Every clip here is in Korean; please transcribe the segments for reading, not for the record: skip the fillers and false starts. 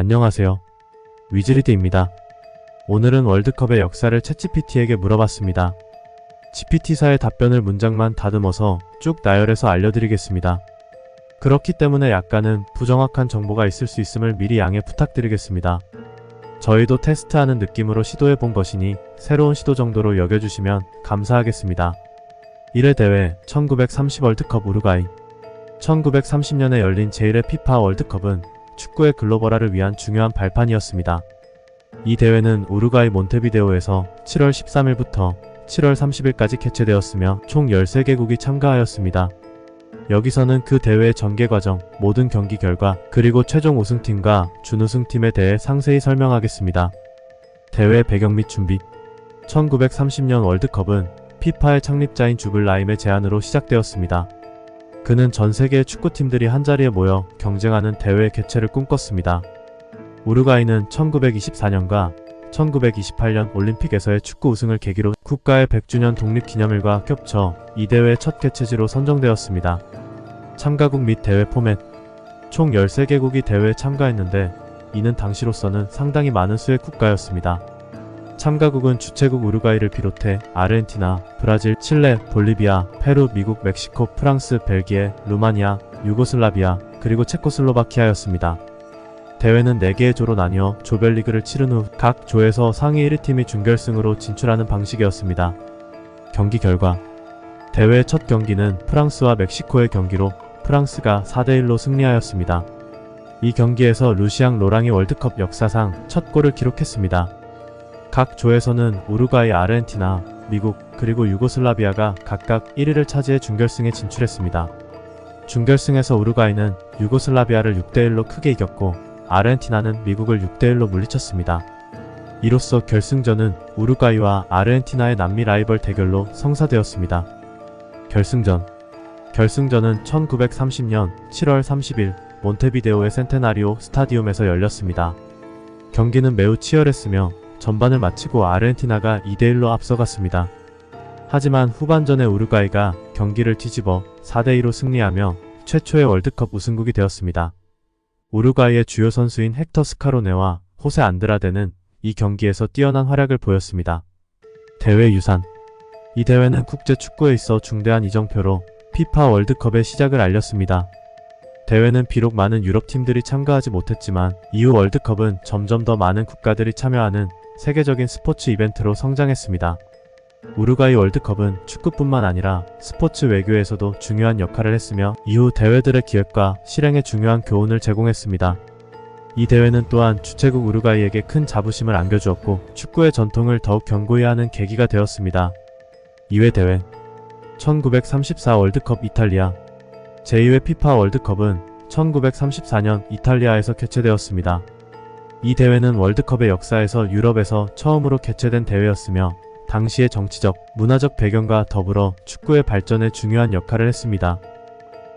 안녕하세요. 위즈리드입니다. 오늘은 월드컵의 역사를 챗GPT에게 물어봤습니다. GPT사의 답변을 문장만 다듬어서 쭉 나열해서 알려드리겠습니다. 그렇기 때문에 약간은 부정확한 정보가 있을 수 있음을 미리 양해 부탁드리겠습니다. 저희도 테스트하는 느낌으로 시도해본 것이니 새로운 시도 정도로 여겨주시면 감사하겠습니다. 1회 대회 1930 월드컵 우루과이 1930년에 열린 제1회 피파 월드컵은 축구의 글로벌화를 위한 중요한 발판이었습니다. 이 대회는 우루과이 몬테비데오에서 7월 13일부터 7월 30일까지 개최되었으며 총 13개국이 참가하였습니다. 여기서는 그 대회의 전개 과정, 모든 경기 결과, 그리고 최종 우승팀과 준우승팀에 대해 상세히 설명하겠습니다. 대회 배경 및 준비 1930년 월드컵은 피파의 창립자인 주블 라임의 제안으로 시작되었습니다. 그는 전 세계의 축구팀들이 한자리에 모여 경쟁하는 대회 개최를 꿈꿨습니다. 우루과이는 1924년과 1928년 올림픽에서의 축구 우승을 계기로 국가의 100주년 독립기념일과 겹쳐 이 대회의 첫 개최지로 선정되었습니다. 참가국 및 대회 포맷 총 13개국이 대회에 참가했는데 이는 당시로서는 상당히 많은 수의 국가였습니다. 참가국은 주최국 우루과이를 비롯해 아르헨티나, 브라질, 칠레, 볼리비아, 페루, 미국, 멕시코, 프랑스, 벨기에, 루마니아, 유고슬라비아, 그리고 체코슬로바키아였습니다. 대회는 4개의 조로 나뉘어 조별리그를 치른 후 각 조에서 상위 1위팀이 준결승으로 진출하는 방식이었습니다. 경기 결과 대회의 첫 경기는 프랑스와 멕시코의 경기로 프랑스가 4대1로 승리하였습니다. 이 경기에서 루시앙 로랑이 월드컵 역사상 첫 골을 기록했습니다. 각 조에서는 우루과이, 아르헨티나, 미국, 그리고 유고슬라비아가 각각 1위를 차지해 준결승에 진출했습니다. 준결승에서 우루과이는 유고슬라비아를 6대1로 크게 이겼고 아르헨티나는 미국을 6대1로 물리쳤습니다. 이로써 결승전은 우루과이와 아르헨티나의 남미 라이벌 대결로 성사되었습니다. 결승전은 1930년 7월 30일 몬테비데오의 센테나리오 스타디움에서 열렸습니다. 경기는 매우 치열했으며 전반을 마치고 아르헨티나가 2대1로 앞서갔습니다. 하지만 후반전에 우루과이가 경기를 뒤집어 4대2로 승리하며 최초의 월드컵 우승국이 되었습니다. 우루과이의 주요 선수인 헥터 스카로네와 호세 안드라데는 이 경기에서 뛰어난 활약을 보였습니다. 대회 유산 이 대회는 국제 축구에 있어 중대한 이정표로 피파 월드컵의 시작을 알렸습니다. 대회는 비록 많은 유럽팀들이 참가하지 못했지만 이후 월드컵은 점점 더 많은 국가들이 참여하는 세계적인 스포츠 이벤트로 성장했습니다. 우루과이 월드컵은 축구뿐만 아니라 스포츠 외교에서도 중요한 역할을 했으며 이후 대회들의 기획과 실행에 중요한 교훈을 제공했습니다. 이 대회는 또한 주최국 우루과이에게 큰 자부심을 안겨주었고 축구의 전통을 더욱 견고히 하는 계기가 되었습니다. 2회 대회 1934 월드컵 이탈리아 제2회 피파 월드컵은 1934년 이탈리아에서 개최되었습니다. 이 대회는 월드컵의 역사에서 유럽에서 처음으로 개최된 대회였으며 당시의 정치적, 문화적 배경과 더불어 축구의 발전에 중요한 역할을 했습니다.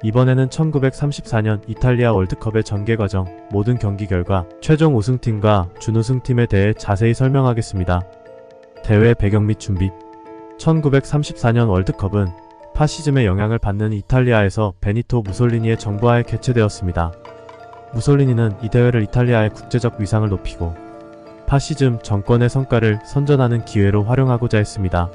이번에는 1934년 이탈리아 월드컵의 전개 과정, 모든 경기 결과, 최종 우승팀과 준우승팀에 대해 자세히 설명하겠습니다. 대회 배경 및 준비 1934년 월드컵은 파시즘의 영향을 받는 이탈리아에서 베니토 무솔리니의 정부하에 개최되었습니다. 무솔리니는 이 대회를 이탈리아의 국제적 위상을 높이고 파시즘 정권의 성과를 선전하는 기회로 활용하고자 했습니다.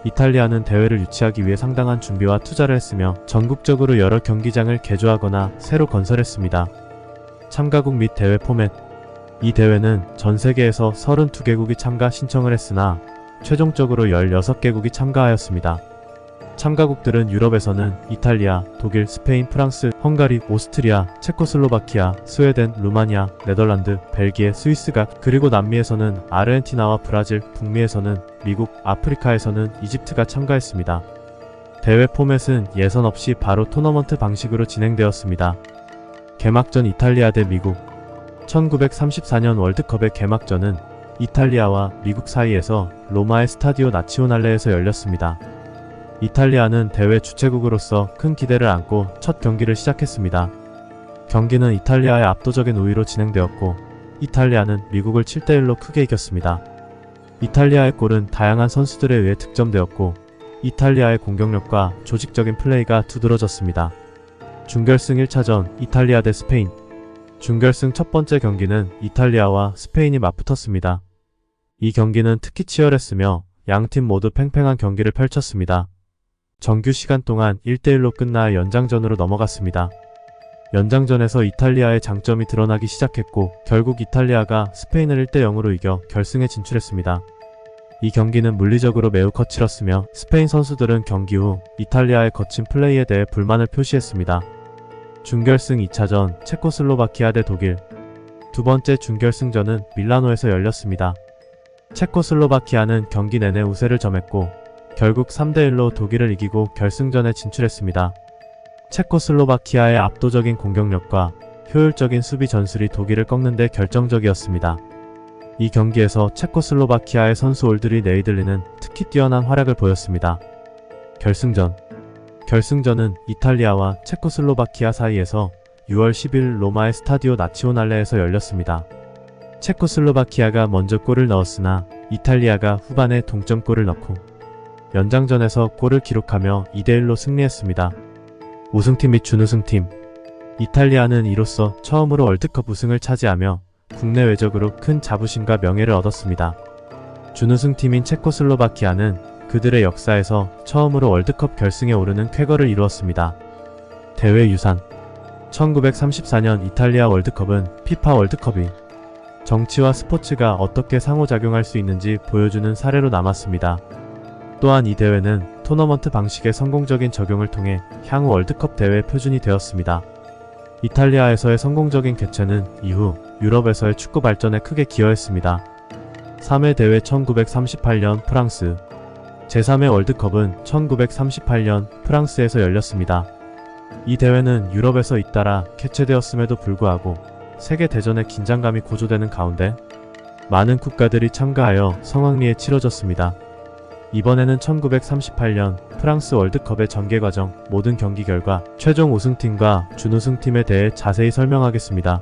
이탈리아는 대회를 유치하기 위해 상당한 준비와 투자를 했으며 전국적으로 여러 경기장을 개조하거나 새로 건설했습니다. 참가국 및 대회 포맷 이 대회는 전 세계에서 32개국이 참가 신청을 했으나 최종적으로 16개국이 참가하였습니다. 참가국들은 유럽에서는 이탈리아, 독일, 스페인, 프랑스, 헝가리, 오스트리아, 체코슬로바키아, 스웨덴, 루마니아, 네덜란드, 벨기에, 스위스가 그리고 남미에서는 아르헨티나와 브라질, 북미에서는 미국, 아프리카에서는 이집트가 참가했습니다. 대회 포맷은 예선 없이 바로 토너먼트 방식으로 진행되었습니다. 개막전 이탈리아 대 미국 1934년 월드컵의 개막전은 이탈리아와 미국 사이에서 로마의 스타디오 나치오날레에서 열렸습니다. 이탈리아는 대회 주최국으로서 큰 기대를 안고 첫 경기를 시작했습니다. 경기는 이탈리아의 압도적인 우위로 진행되었고 이탈리아는 미국을 7대1로 크게 이겼습니다. 이탈리아의 골은 다양한 선수들에 의해 득점되었고 이탈리아의 공격력과 조직적인 플레이가 두드러졌습니다. 준결승 1차전 이탈리아 대 스페인 준결승 첫 번째 경기는 이탈리아와 스페인이 맞붙었습니다. 이 경기는 특히 치열했으며 양팀 모두 팽팽한 경기를 펼쳤습니다. 정규 시간 동안 1대1로 끝나 연장전으로 넘어갔습니다. 연장전에서 이탈리아의 장점이 드러나기 시작했고 결국 이탈리아가 스페인을 1대0으로 이겨 결승에 진출했습니다. 이 경기는 물리적으로 매우 거칠었으며 스페인 선수들은 경기 후 이탈리아의 거친 플레이에 대해 불만을 표시했습니다. 준결승 2차전 체코슬로바키아 대 독일. 두 번째 준결승전은 밀라노에서 열렸습니다. 체코슬로바키아는 경기 내내 우세를 점했고 결국 3대1로 독일을 이기고 결승전에 진출했습니다. 체코슬로바키아의 압도적인 공격력과 효율적인 수비 전술이 독일을 꺾는 데 결정적이었습니다. 이 경기에서 체코슬로바키아의 선수 올드리 네이들리는 특히 뛰어난 활약을 보였습니다. 결승전은 이탈리아와 체코슬로바키아 사이에서 6월 10일 로마의 스타디오 나치오날레에서 열렸습니다. 체코슬로바키아가 먼저 골을 넣었으나 이탈리아가 후반에 동점골을 넣고 연장전에서 골을 기록하며 2대1로 승리했습니다. 우승팀 및 준우승팀. 이탈리아는 이로써 처음으로 월드컵 우승을 차지하며 국내외적으로 큰 자부심과 명예를 얻었습니다. 준우승팀인 체코슬로바키아는 그들의 역사에서 처음으로 월드컵 결승에 오르는 쾌거를 이루었습니다. 대회 유산. 1934년 이탈리아 월드컵은 피파 월드컵이 정치와 스포츠가 어떻게 상호작용할 수 있는지 보여주는 사례로 남았습니다. 또한 이 대회는 토너먼트 방식의 성공적인 적용을 통해 향후 월드컵 대회의 표준이 되었습니다. 이탈리아에서의 성공적인 개최는 이후 유럽에서의 축구 발전에 크게 기여했습니다. 3회 대회 1938년 프랑스. 제3회 월드컵은 1938년 프랑스에서 열렸습니다. 이 대회는 유럽에서 잇따라 개최되었음에도 불구하고 세계대전의 긴장감이 고조되는 가운데 많은 국가들이 참가하여 성황리에 치러졌습니다. 이번에는 1938년 프랑스 월드컵의 전개 과정, 모든 경기 결과, 최종 우승팀과 준우승팀에 대해 자세히 설명하겠습니다.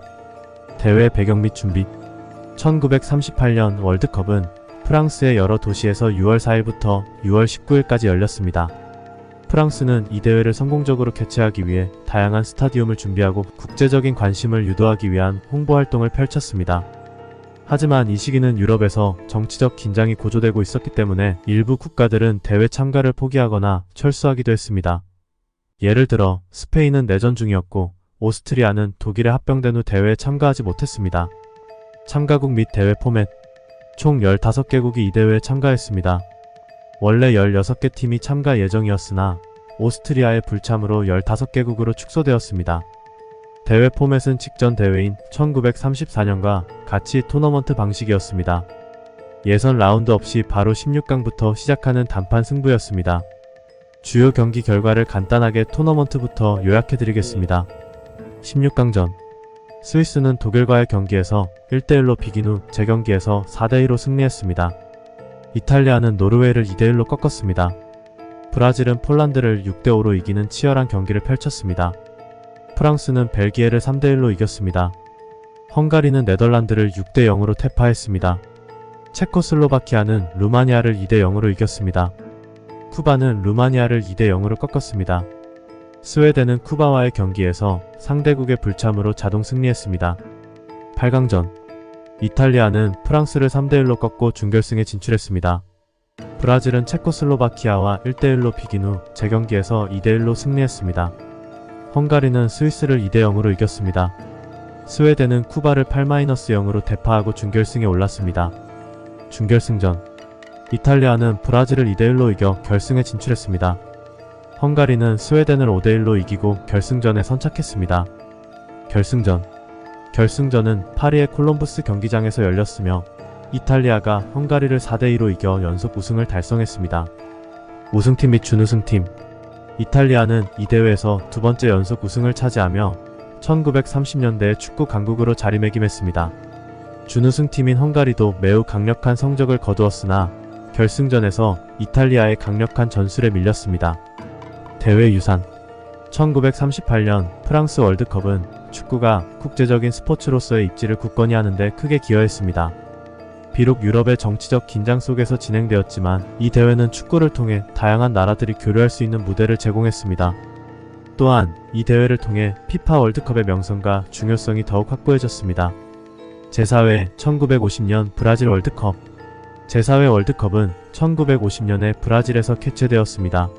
대회 배경 및 준비. 1938년 월드컵은 프랑스의 여러 도시에서 6월 4일부터 6월 19일까지 열렸습니다. 프랑스는 이 대회를 성공적으로 개최하기 위해 다양한 스타디움을 준비하고 국제적인 관심을 유도하기 위한 홍보 활동을 펼쳤습니다. 하지만 이 시기는 유럽에서 정치적 긴장이 고조되고 있었기 때문에 일부 국가들은 대회 참가를 포기하거나 철수하기도 했습니다. 예를 들어 스페인은 내전 중이었고 오스트리아는 독일에 합병된 후 대회에 참가하지 못했습니다. 참가국 및 대회 포맷. 총 15개국이 이 대회에 참가했습니다. 원래 16개 팀이 참가 예정이었으나 오스트리아의 불참으로 15개국으로 축소되었습니다. 대회 포맷은 직전 대회인 1934년과 같이 토너먼트 방식이었습니다. 예선 라운드 없이 바로 16강부터 시작하는 단판 승부였습니다. 주요 경기 결과를 간단하게 토너먼트부터 요약해드리겠습니다. 16강전. 스위스는 독일과의 경기에서 1대1로 비긴 후 재경기에서 4대2로 승리했습니다. 이탈리아는 노르웨이를 2대1로 꺾었습니다. 브라질은 폴란드를 6대5로 이기는 치열한 경기를 펼쳤습니다. 프랑스는 벨기에를 3대1로 이겼습니다. 헝가리는 네덜란드를 6대0으로 태파했습니다. 체코슬로바키아는 루마니아를 2대0으로 이겼습니다. 쿠바는 루마니아를 2대0으로 꺾었습니다. 스웨덴은 쿠바와의 경기에서 상대국의 불참으로 자동 승리했습니다. 8강전. 이탈리아는 프랑스를 3대1로 꺾고 준결승에 진출했습니다. 브라질은 체코슬로바키아와 1대1로 비긴 후 재경기에서 2대1로 승리했습니다. 헝가리는 스위스를 2대0으로 이겼습니다. 스웨덴은 쿠바를 8-0으로 대파하고 준결승에 올랐습니다. 준결승전. 이탈리아는 브라질을 2대1로 이겨 결승에 진출했습니다. 헝가리는 스웨덴을 5대1로 이기고 결승전에 선착했습니다. 결승전은 파리의 콜럼부스 경기장에서 열렸으며 이탈리아가 헝가리를 4대2로 이겨 연속 우승을 달성했습니다. 우승팀 및 준우승팀. 이탈리아는 이 대회에서 두 번째 연속 우승을 차지하며 1930년대의 축구 강국으로 자리매김했습니다. 준우승팀인 헝가리도 매우 강력한 성적을 거두었으나 결승전에서 이탈리아의 강력한 전술에 밀렸습니다. 대회 유산. 1938년 프랑스 월드컵은 축구가 국제적인 스포츠로서의 입지를 굳건히 하는데 크게 기여했습니다. 비록 유럽의 정치적 긴장 속에서 진행되었지만 이 대회는 축구를 통해 다양한 나라들이 교류할 수 있는 무대를 제공했습니다. 또한 이 대회를 통해 피파 월드컵의 명성과 중요성이 더욱 확고해졌습니다. 제4회 1950년 브라질 월드컵. 제4회 월드컵은 1950년에 브라질에서 개최되었습니다.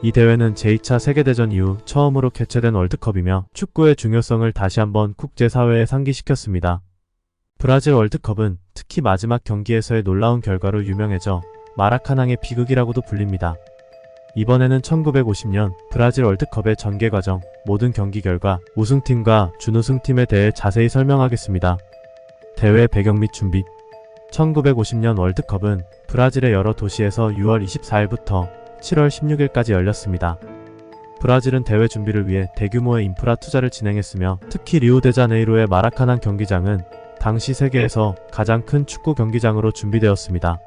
이 대회는 제2차 세계대전 이후 처음으로 개최된 월드컵이며 축구의 중요성을 다시 한번 국제사회에 상기시켰습니다. 브라질 월드컵은 특히 마지막 경기에서의 놀라운 결과로 유명해져 마라카낭의 비극이라고도 불립니다. 이번에는 1950년 브라질 월드컵의 전개 과정, 모든 경기 결과, 우승팀과 준우승팀에 대해 자세히 설명하겠습니다. 대회 배경 및 준비. 1950년 월드컵은 브라질의 여러 도시에서 6월 24일부터 7월 16일까지 열렸습니다. 브라질은 대회 준비를 위해 대규모의 인프라 투자를 진행했으며 특히 리우데자네이루의 마라카낭 경기장은 당시 세계에서 가장 큰 축구 경기장으로 준비되었습니다.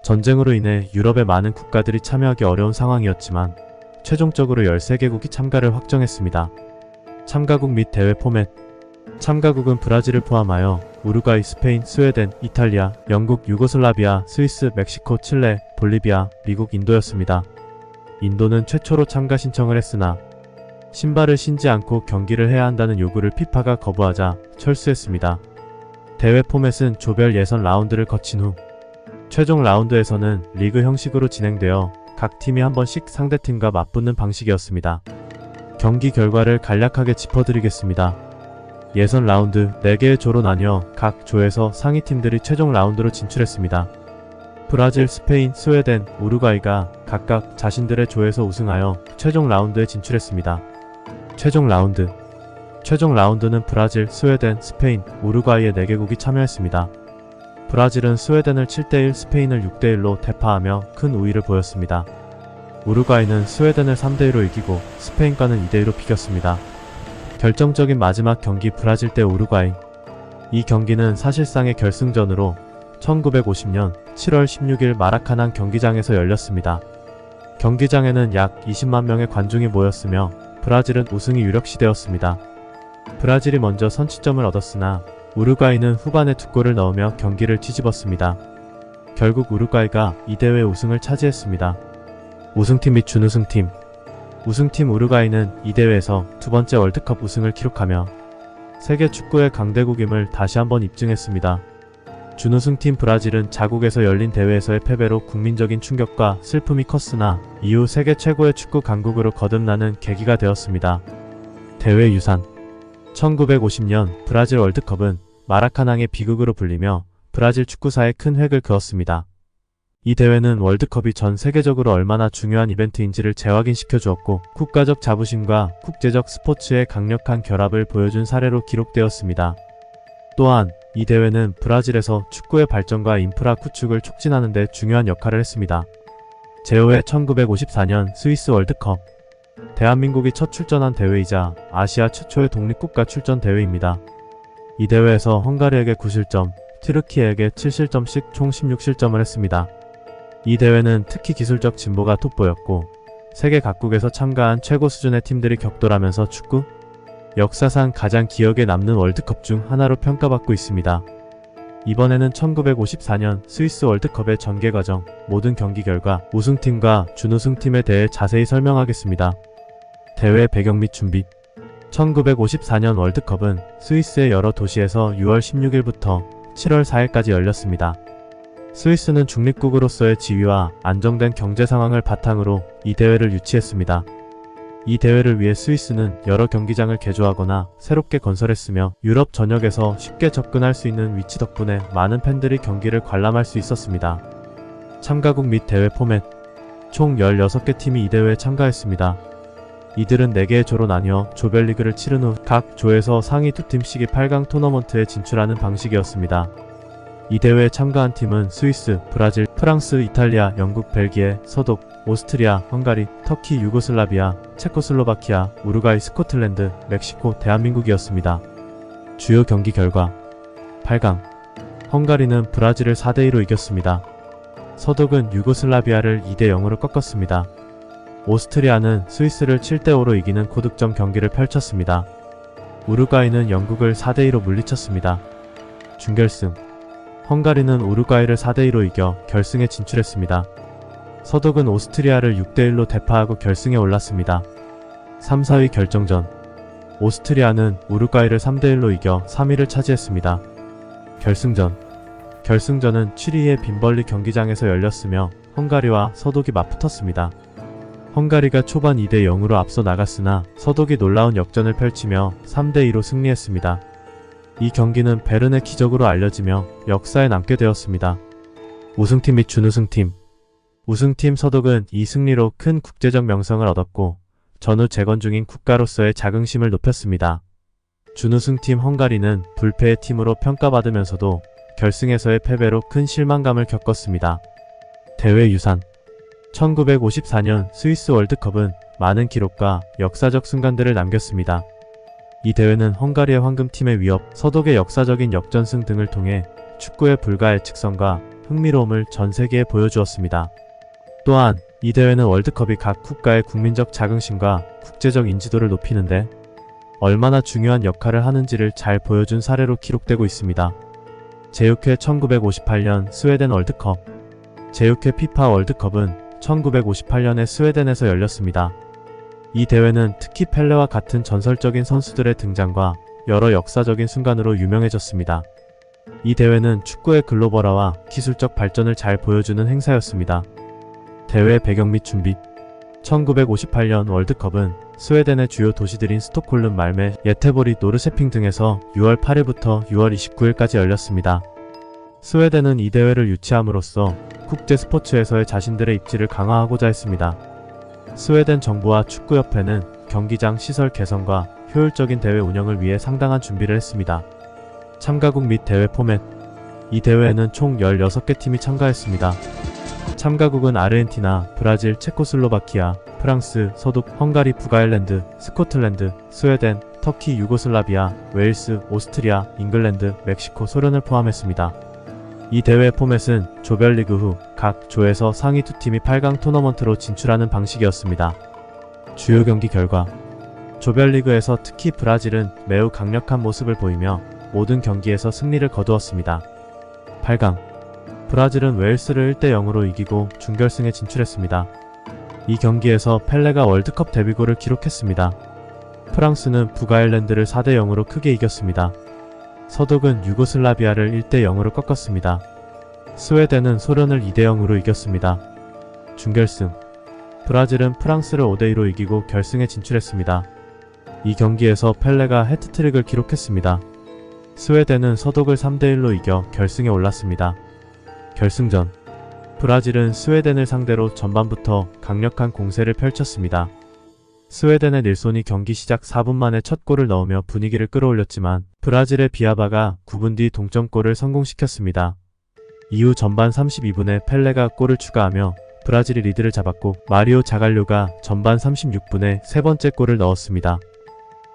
전쟁으로 인해 유럽의 많은 국가들이 참여하기 어려운 상황이었지만 최종적으로 13개국이 참가를 확정했습니다. 참가국 및 대회 포맷. 참가국은 브라질을 포함하여 우루과이, 스페인, 스웨덴, 이탈리아, 영국, 유고슬라비아, 스위스, 멕시코, 칠레, 볼리비아, 미국, 인도였습니다. 인도는 최초로 참가 신청을 했으나 신발을 신지 않고 경기를 해야 한다는 요구를 피파가 거부하자 철수했습니다. 대회 포맷은 조별 예선 라운드를 거친 후 최종 라운드에서는 리그 형식으로 진행되어 각 팀이 한 번씩 상대팀과 맞붙는 방식이었습니다. 경기 결과를 간략하게 짚어드리겠습니다. 예선 라운드 4개의 조로 나뉘어 각 조에서 상위팀들이 최종 라운드로 진출했습니다. 브라질, 스페인, 스웨덴, 우루과이가 각각 자신들의 조에서 우승하여 최종 라운드에 진출했습니다. 최종 라운드는 브라질, 스웨덴, 스페인, 우루과이의 4개국이 참여했습니다. 브라질은 스웨덴을 7대1, 스페인을 6대1로 대파하며 큰 우위를 보였습니다. 우루과이는 스웨덴을 3대1로 이기고 스페인과는 2대1로 비겼습니다. 결정적인 마지막 경기 브라질 대 우루과이. 이 경기는 사실상의 결승전으로 1950년 7월 16일 마라카낭 경기장에서 열렸습니다. 경기장에는 약 20만 명의 관중이 모였으며 브라질은 우승이 유력시되었습니다. 브라질이 먼저 선취점을 얻었으나 우루과이는 후반에 2골을 넣으며 경기를 뒤집었습니다. 결국 우루과이가 이 대회 우승을 차지했습니다. 우승팀 및 준우승팀. 우승팀 우루과이는 이 대회에서 2번째 월드컵 우승을 기록하며 세계 축구의 강대국임을 다시 한번 입증했습니다. 준우승팀 브라질은 자국에서 열린 대회에서의 패배로 국민적인 충격과 슬픔이 컸으나 이후 세계 최고의 축구 강국으로 거듭나는 계기가 되었습니다. 대회 유산. 1950년 브라질 월드컵은 마라카낭의 비극으로 불리며 브라질 축구사에 큰 획을 그었습니다. 이 대회는 월드컵이 전 세계적으로 얼마나 중요한 이벤트인지를 재확인시켜 주었고 국가적 자부심과 국제적 스포츠의 강력한 결합을 보여준 사례로 기록되었습니다. 또한 이 대회는 브라질에서 축구의 발전과 인프라 구축을 촉진하는 데 중요한 역할을 했습니다. 제5회 1954년 스위스 월드컵. 대한민국이 첫 출전한 대회이자 아시아 최초의 독립국가 출전 대회입니다. 이 대회에서 헝가리에게 9실점, 튀르키예에게 7실점씩 총 16실점을 했습니다. 이 대회는 특히 기술적 진보가 돋보였고 세계 각국에서 참가한 최고 수준의 팀들이 격돌하면서 축구 역사상 가장 기억에 남는 월드컵 중 하나로 평가받고 있습니다. 이번에는 1954년 스위스 월드컵의 전개 과정, 모든 경기 결과, 우승팀과 준우승팀에 대해 자세히 설명하겠습니다. 대회 배경 및 준비. 1954년 월드컵은 스위스의 여러 도시에서 6월 16일부터 7월 4일까지 열렸습니다. 스위스는 중립국으로서의 지위와 안정된 경제 상황을 바탕으로 이 대회를 유치했습니다. 이 대회를 위해 스위스는 여러 경기장을 개조하거나 새롭게 건설했으며 유럽 전역에서 쉽게 접근할 수 있는 위치 덕분에 많은 팬들이 경기를 관람할 수 있었습니다. 참가국 및 대회 포맷. 총 16개 팀이 이 대회에 참가했습니다. 이들은 4개의 조로 나뉘어 조별리그를 치른 후 각 조에서 상위 2팀씩이 8강 토너먼트에 진출하는 방식이었습니다. 이 대회에 참가한 팀은 스위스, 브라질, 프랑스, 이탈리아, 영국, 벨기에, 서독, 오스트리아, 헝가리, 터키, 유고슬라비아, 체코슬로바키아, 우루과이, 스코틀랜드, 멕시코, 대한민국이었습니다. 주요 경기 결과. 8강. 헝가리는 브라질을 4대2로 이겼습니다. 서독은 유고슬라비아를 2대0으로 꺾었습니다. 오스트리아는 스위스를 7대5로 이기는 고득점 경기를 펼쳤습니다. 우루과이는 영국을 4대2로 물리쳤습니다. 준결승. 헝가리는 우루과이를 4대2로 이겨 결승에 진출했습니다. 서독은 오스트리아를 6대1로 대파하고 결승에 올랐습니다. 3, 4위 결정전. 오스트리아는 우루과이를 3대1로 이겨 3위를 차지했습니다. 결승전. 결승전은 취리히의 빈벌리 경기장에서 열렸으며 헝가리와 서독이 맞붙었습니다. 헝가리가 초반 2대 0으로 앞서 나갔으나 서독이 놀라운 역전을 펼치며 3대 2로 승리했습니다. 이 경기는 베른의 기적으로 알려지며 역사에 남게 되었습니다. 우승팀 및 준우승팀. 우승팀 서독은 이 승리로 큰 국제적 명성을 얻었고 전후 재건 중인 국가로서의 자긍심을 높였습니다. 준우승팀 헝가리는 불패의 팀으로 평가받으면서도 결승에서의 패배로 큰 실망감을 겪었습니다. 대회 유산. 1954년 스위스 월드컵은 많은 기록과 역사적 순간들을 남겼습니다. 이 대회는 헝가리의 황금팀의 위협, 서독의 역사적인 역전승 등을 통해 축구의 불가예측성과 흥미로움을 전 세계에 보여주었습니다. 또한 이 대회는 월드컵이 각 국가의 국민적 자긍심과 국제적 인지도를 높이는데 얼마나 중요한 역할을 하는지를 잘 보여준 사례로 기록되고 있습니다. 제6회 1958년 스웨덴 월드컵. 제6회 피파 월드컵은 1958년에 스웨덴에서 열렸습니다. 이 대회는 특히 펠레와 같은 전설적인 선수들의 등장과 여러 역사적인 순간으로 유명해졌습니다. 이 대회는 축구의 글로벌화와 기술적 발전을 잘 보여주는 행사였습니다. 대회 배경 및 준비. 1958년 월드컵은 스웨덴의 주요 도시들인 스톡홀름, 말메, 예테보리, 노르셰핑 등에서 6월 8일부터 6월 29일까지 열렸습니다. 스웨덴은 이 대회를 유치함으로써 국제 스포츠에서의 자신들의 입지를 강화하고자 했습니다. 스웨덴 정부와 축구협회는 경기장 시설 개선과 효율적인 대회 운영을 위해 상당한 준비를 했습니다. 참가국 및 대회 포맷. 이 대회에는 총 16개 팀이 참가했습니다. 참가국은 아르헨티나, 브라질, 체코슬로바키아, 프랑스, 서독, 헝가리, 북아일랜드, 스코틀랜드, 스웨덴, 터키, 유고슬라비아, 웨일스, 오스트리아, 잉글랜드, 멕시코, 소련을 포함했습니다. 이 대회 포맷은 조별리그 후 각 조에서 상위 2팀이 8강 토너먼트로 진출하는 방식이었습니다. 주요 경기 결과. 조별리그에서 특히 브라질은 매우 강력한 모습을 보이며 모든 경기에서 승리를 거두었습니다. 8강. 브라질은 웨일스를 1대 0으로 이기고 준결승에 진출했습니다. 이 경기에서 펠레가 월드컵 데뷔골을 기록했습니다. 프랑스는 북아일랜드를 4대 0으로 크게 이겼습니다. 서독은 유고슬라비아를 1대 0으로 꺾었습니다. 스웨덴은 소련을 2대 0으로 이겼습니다. 준결승. 브라질은 프랑스를 5대 2로 이기고 결승에 진출했습니다. 이 경기에서 펠레가 해트트릭을 기록했습니다. 스웨덴은 서독을 3대 1로 이겨 결승에 올랐습니다. 결승전. 브라질은 스웨덴을 상대로 전반부터 강력한 공세를 펼쳤습니다. 스웨덴의 닐손이 경기 시작 4분 만에 첫 골을 넣으며 분위기를 끌어올렸지만 브라질의 비아바가 9분 뒤 동점골을 성공시켰습니다. 이후 전반 32분에 펠레가 골을 추가하며 브라질이 리드를 잡았고 마리오 자갈료가 전반 36분에 세 번째 골을 넣었습니다.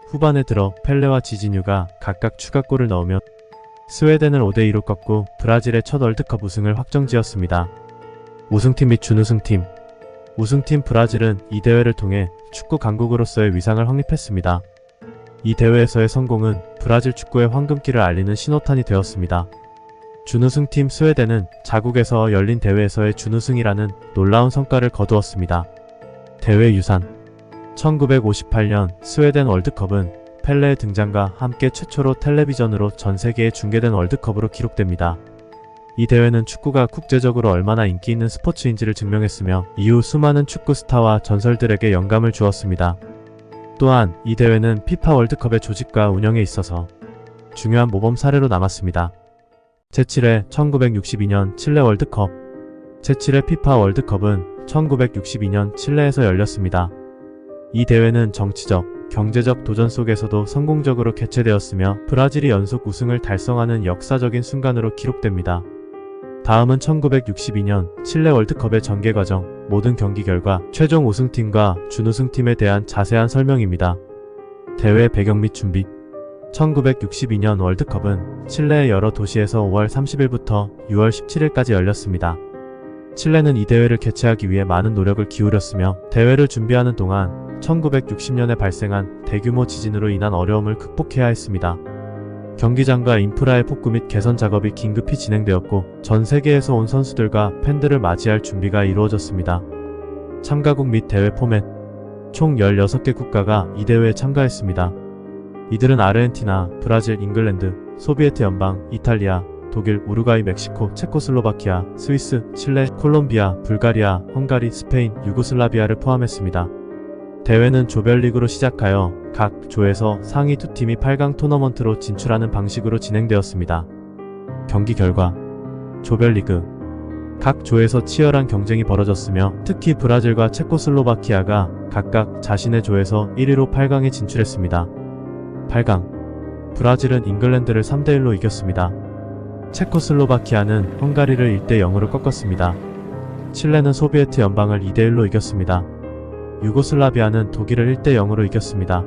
후반에 들어 펠레와 지지뉴가 각각 추가골을 넣으며 스웨덴을 5대 2로 꺾고 브라질의 첫 월드컵 우승을 확정지었습니다. 우승팀 및 준우승팀. 우승팀 브라질은 이 대회를 통해 축구 강국으로서의 위상을 확립했습니다. 이 대회에서의 성공은 브라질 축구의 황금기를 알리는 신호탄이 되었습니다. 준우승팀 스웨덴은 자국에서 열린 대회에서의 준우승이라는 놀라운 성과를 거두었습니다. 대회 유산. 1958년 스웨덴 월드컵은 펠레의 등장과 함께 최초로 텔레비전으로 전 세계에 중계된 월드컵으로 기록됩니다. 이 대회는 축구가 국제적으로 얼마나 인기 있는 스포츠인지를 증명했으며 이후 수많은 축구 스타와 전설들에게 영감을 주었습니다. 또한 이 대회는 피파 월드컵의 조직과 운영에 있어서 중요한 모범 사례로 남았습니다. 제7회 1962년 칠레 월드컵. 제7회 피파 월드컵은 1962년 칠레에서 열렸습니다. 이 대회는 정치적, 경제적 도전 속에서도 성공적으로 개최되었으며 브라질이 연속 우승을 달성하는 역사적인 순간으로 기록됩니다. 다음은 1962년 칠레 월드컵의 전개 과정, 모든 경기 결과, 최종 우승팀과 준우승팀에 대한 자세한 설명입니다. 대회 배경 및 준비. 1962년 월드컵은 칠레의 여러 도시에서 5월 30일부터 6월 17일까지 열렸습니다. 칠레는 이 대회를 개최하기 위해 많은 노력을 기울였으며 대회를 준비하는 동안 1960년에 발생한 대규모 지진으로 인한 어려움을 극복해야 했습니다. 경기장과 인프라의 복구 및 개선 작업이 긴급히 진행되었고 전 세계에서 온 선수들과 팬들을 맞이할 준비가 이루어졌습니다. 참가국 및 대회 포맷. 총 16개 국가가 이 대회에 참가했습니다. 이들은 아르헨티나, 브라질, 잉글랜드, 소비에트 연방, 이탈리아, 독일, 우루과이, 멕시코, 체코슬로바키아, 스위스, 칠레, 콜롬비아, 불가리아, 헝가리, 스페인, 유고슬라비아를 포함했습니다. 대회는 조별리그로 시작하여 각 조에서 상위 2팀이 8강 토너먼트로 진출하는 방식으로 진행되었습니다. 경기 결과 조별리그 각 조에서 치열한 경쟁이 벌어졌으며 특히 브라질과 체코슬로바키아가 각각 자신의 조에서 1위로 8강에 진출했습니다. 8강 브라질은 잉글랜드를 3대1로 이겼습니다. 체코슬로바키아는 헝가리를 1대0으로 꺾었습니다. 칠레는 소비에트 연방을 2대1로 이겼습니다. 유고슬라비아는 독일을 1대0으로 이겼습니다.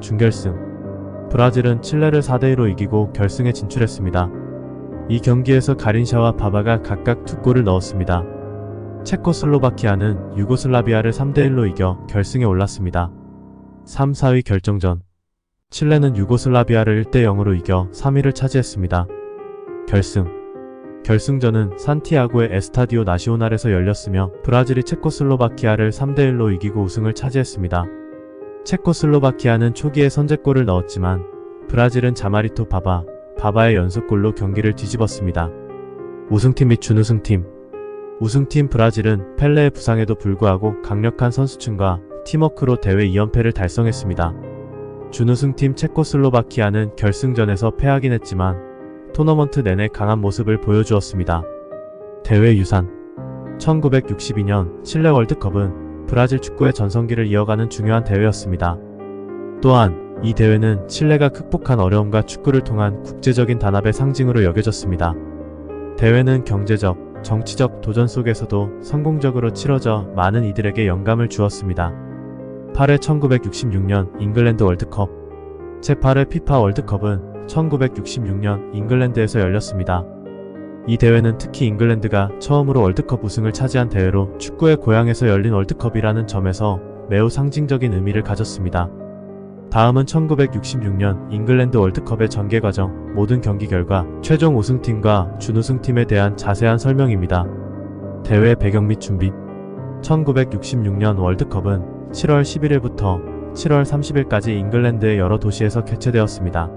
준결승 브라질은 칠레를 4대2로 이기고 결승에 진출했습니다. 이 경기에서 가린샤와 바바가 각각 2골을 넣었습니다. 체코슬로바키아는 유고슬라비아를 3대1로 이겨 결승에 올랐습니다. 3, 4위 결정전 칠레는 유고슬라비아를 1대0으로 이겨 3위를 차지했습니다. 결승전은 산티아고의 에스타디오 나시오날에서 열렸으며 브라질이 체코슬로바키아를 3대1로 이기고 우승을 차지했습니다. 체코슬로바키아는 초기에 선제골을 넣었지만 브라질은 자마리토 바바의 연속골로 경기를 뒤집었습니다. 우승팀 및 준우승팀 우승팀 브라질은 펠레의 부상에도 불구하고 강력한 선수층과 팀워크로 대회 2연패를 달성했습니다. 준우승팀 체코슬로바키아는 결승전에서 패하긴 했지만 토너먼트 내내 강한 모습을 보여주었습니다. 대회 유산 1962년 칠레 월드컵은 브라질 축구의 전성기를 이어가는 중요한 대회였습니다. 또한 이 대회는 칠레가 극복한 어려움과 축구를 통한 국제적인 단합의 상징으로 여겨졌습니다. 대회는 경제적, 정치적 도전 속에서도 성공적으로 치러져 많은 이들에게 영감을 주었습니다. 8회 1966년 잉글랜드 월드컵 제8회 피파 월드컵은 1966년 잉글랜드에서 열렸습니다. 이 대회는 특히 잉글랜드가 처음으로 월드컵 우승을 차지한 대회로 축구의 고향에서 열린 월드컵이라는 점에서 매우 상징적인 의미를 가졌습니다. 다음은 1966년 잉글랜드 월드컵의 전개 과정, 모든 경기 결과, 최종 우승팀과 준우승팀에 대한 자세한 설명입니다. 대회 배경 및 준비 1966년 월드컵은 7월 11일부터 7월 30일까지 잉글랜드의 여러 도시에서 개최되었습니다.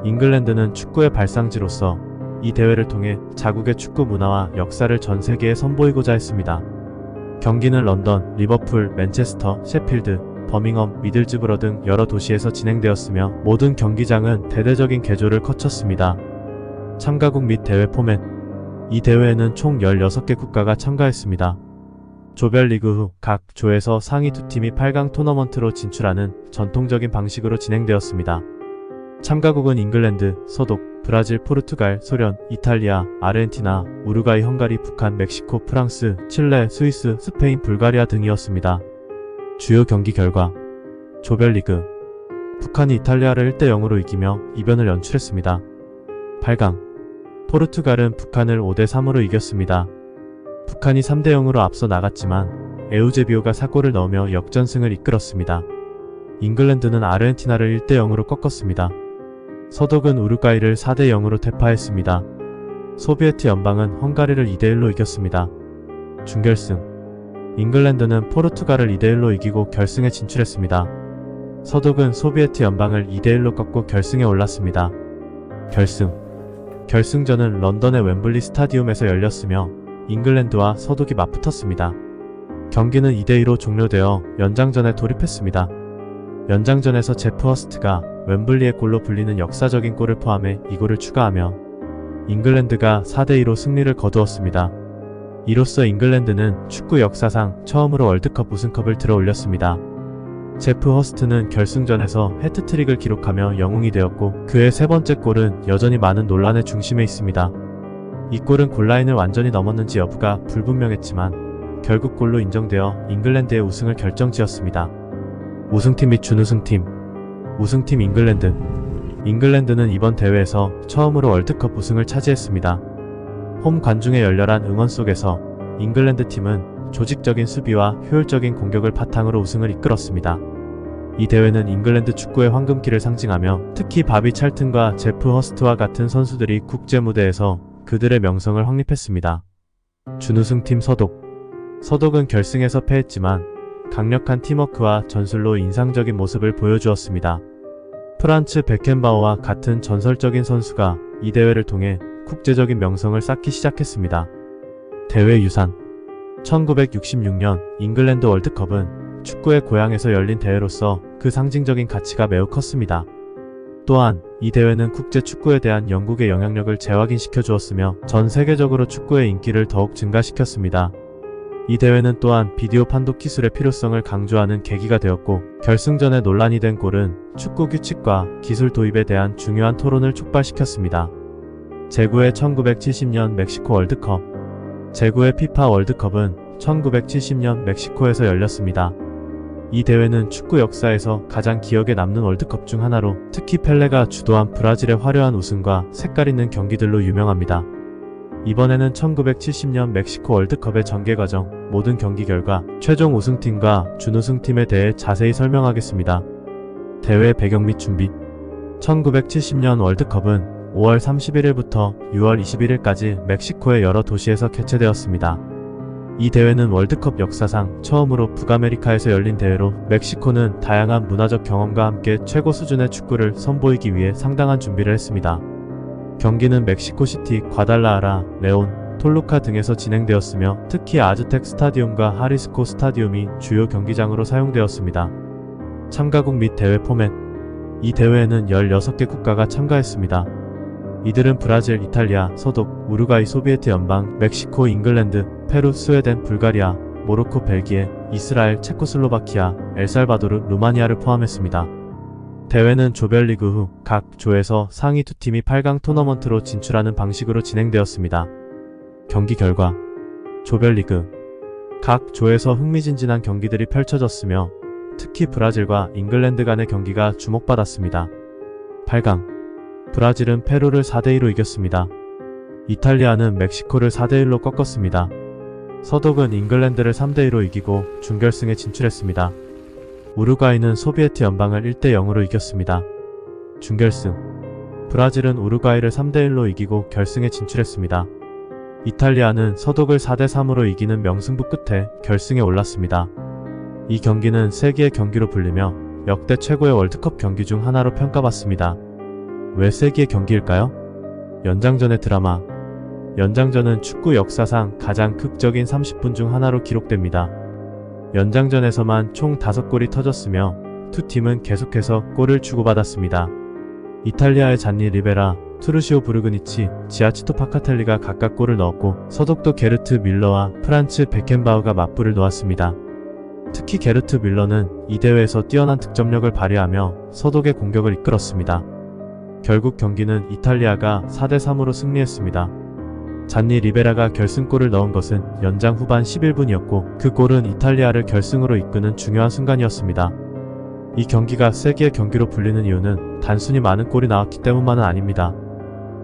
잉글랜드는 축구의 발상지로서 이 대회를 통해 자국의 축구 문화와 역사를 전 세계에 선보이고자 했습니다. 경기는 런던, 리버풀, 맨체스터, 셰필드, 버밍엄, 미들즈브러 등 여러 도시에서 진행되었으며 모든 경기장은 대대적인 개조를 거쳤습니다. 참가국 및 대회 포맷 이 대회에는 총 16개 국가가 참가했습니다. 조별리그 후 각 조에서 상위 2팀이 8강 토너먼트로 진출하는 전통적인 방식으로 진행되었습니다. 참가국은 잉글랜드, 서독, 브라질, 포르투갈, 소련, 이탈리아, 아르헨티나, 우루과이, 헝가리, 북한, 멕시코, 프랑스, 칠레, 스위스, 스페인, 불가리아 등이었습니다. 주요 경기 결과 조별리그 북한이 이탈리아를 1대0으로 이기며 이변을 연출했습니다. 8강 포르투갈은 북한을 5대3으로 이겼습니다. 북한이 3대0으로 앞서 나갔지만 에우제비오가 4골을 넣으며 역전승을 이끌었습니다. 잉글랜드는 아르헨티나를 1대0으로 꺾었습니다. 서독은 우루과이를 4대0으로 대파했습니다. 소비에트 연방은 헝가리를 2대1로 이겼습니다. 준결승 잉글랜드는 포르투갈을 2대1로 이기고 결승에 진출했습니다. 서독은 소비에트 연방을 2대1로 꺾고 결승에 올랐습니다. 결승전은 런던의 웸블리 스타디움에서 열렸으며 잉글랜드와 서독이 맞붙었습니다. 경기는 2대2로 종료되어 연장전에 돌입했습니다. 연장전에서 제프 허스트가 웸블리의 골로 불리는 역사적인 골을 포함해 2골을 추가하며 잉글랜드가 4대2로 승리를 거두었습니다. 이로써 잉글랜드는 축구 역사상 처음으로 월드컵 우승컵을 들어 올렸습니다. 제프 허스트는 결승전에서 해트트릭을 기록하며 영웅이 되었고 그의 세 번째 골은 여전히 많은 논란의 중심에 있습니다. 이 골은 골라인을 완전히 넘었는지 여부가 불분명했지만 결국 골로 인정되어 잉글랜드의 우승을 결정지었습니다. 우승팀 및 준우승팀 우승팀 잉글랜드는 이번 대회에서 처음으로 월드컵 우승을 차지했습니다. 홈 관중의 열렬한 응원 속에서 잉글랜드 팀은 조직적인 수비와 효율적인 공격을 바탕으로 우승을 이끌었습니다. 이 대회는 잉글랜드 축구의 황금기를 상징하며 특히 바비 찰튼과 제프 허스트와 같은 선수들이 국제 무대에서 그들의 명성을 확립했습니다. 준우승팀 서독은 결승에서 패했지만 강력한 팀워크와 전술로 인상적인 모습을 보여주었습니다. 프란츠 베켄바우와 같은 전설적인 선수가 이 대회를 통해 국제적인 명성을 쌓기 시작했습니다. 대회 유산 1966년 잉글랜드 월드컵은 축구의 고향에서 열린 대회로서 그 상징적인 가치가 매우 컸습니다. 또한 이 대회는 국제 축구에 대한 영국의 영향력을 재확인시켜 주었으며 전 세계적으로 축구의 인기를 더욱 증가시켰습니다. 이 대회는 또한 비디오 판독 기술의 필요성을 강조하는 계기가 되었고, 결승전에 논란이 된 골은 축구 규칙과 기술 도입에 대한 중요한 토론을 촉발시켰습니다. 제9회 1970년 멕시코 월드컵 제9회 피파 월드컵은 1970년 멕시코에서 열렸습니다. 이 대회는 축구 역사에서 가장 기억에 남는 월드컵 중 하나로, 특히 펠레가 주도한 브라질의 화려한 우승과 색깔 있는 경기들로 유명합니다. 이번에는 1970년 멕시코 월드컵의 전개 과정, 모든 경기 결과, 최종 우승팀과 준우승팀에 대해 자세히 설명하겠습니다. 대회 배경 및 준비 1970년 월드컵은 5월 31일부터 6월 21일까지 멕시코의 여러 도시에서 개최되었습니다. 이 대회는 월드컵 역사상 처음으로 북아메리카에서 열린 대회로, 멕시코는 다양한 문화적 경험과 함께 최고 수준의 축구를 선보이기 위해 상당한 준비를 했습니다. 경기는 멕시코시티, 과달라하라, 레온, 톨루카 등에서 진행되었으며, 특히 아즈텍 스타디움과 하리스코 스타디움이 주요 경기장으로 사용되었습니다. 참가국 및 대회 포맷 이 대회에는 16개 국가가 참가했습니다. 이들은 브라질, 이탈리아, 서독, 우루과이, 소비에트 연방, 멕시코, 잉글랜드, 페루, 스웨덴, 불가리아, 모로코, 벨기에, 이스라엘, 체코슬로바키아, 엘살바도르, 루마니아를 포함했습니다. 대회는 조별리그 후 각 조에서 상위 2팀이 8강 토너먼트로 진출하는 방식으로 진행되었습니다. 경기 결과 조별리그 각 조에서 흥미진진한 경기들이 펼쳐졌으며, 특히 브라질과 잉글랜드 간의 경기가 주목받았습니다. 8강 브라질은 페루를 4대2로 이겼습니다. 이탈리아는 멕시코를 4대1로 꺾었습니다. 서독은 잉글랜드를 3대2로 이기고 준결승에 진출했습니다. 우루과이는 소비에트 연방을 1대0으로 이겼습니다. 준결승 브라질은 우루과이를 3대1로 이기고 결승에 진출했습니다. 이탈리아는 서독을 4대3으로 이기는 명승부 끝에 결승에 올랐습니다. 이 경기는 세기의 경기로 불리며 역대 최고의 월드컵 경기 중 하나로 평가받습니다. 왜 세기의 경기일까요? 연장전의 드라마 연장전은 축구 역사상 가장 극적인 30분 중 하나로 기록됩니다. 연장전에서만 총 5골이 터졌으며 두 팀은 계속해서 골을 주고받았습니다. 이탈리아의 잔니 리베라, 투르시오 부르그니치, 지아치토 파카텔리가 각각 골을 넣었고, 서독도 게르트 밀러와 프란츠 베켄바우가 맞불을 놓았습니다. 특히 게르트 밀러는 이 대회에서 뛰어난 득점력을 발휘하며 서독의 공격을 이끌었습니다. 결국 경기는 이탈리아가 4대3으로 승리했습니다. 잔니 리베라가 결승골을 넣은 것은 연장 후반 11분이었고, 그 골은 이탈리아를 결승으로 이끄는 중요한 순간이었습니다. 이 경기가 세기의 경기로 불리는 이유는 단순히 많은 골이 나왔기 때문만은 아닙니다.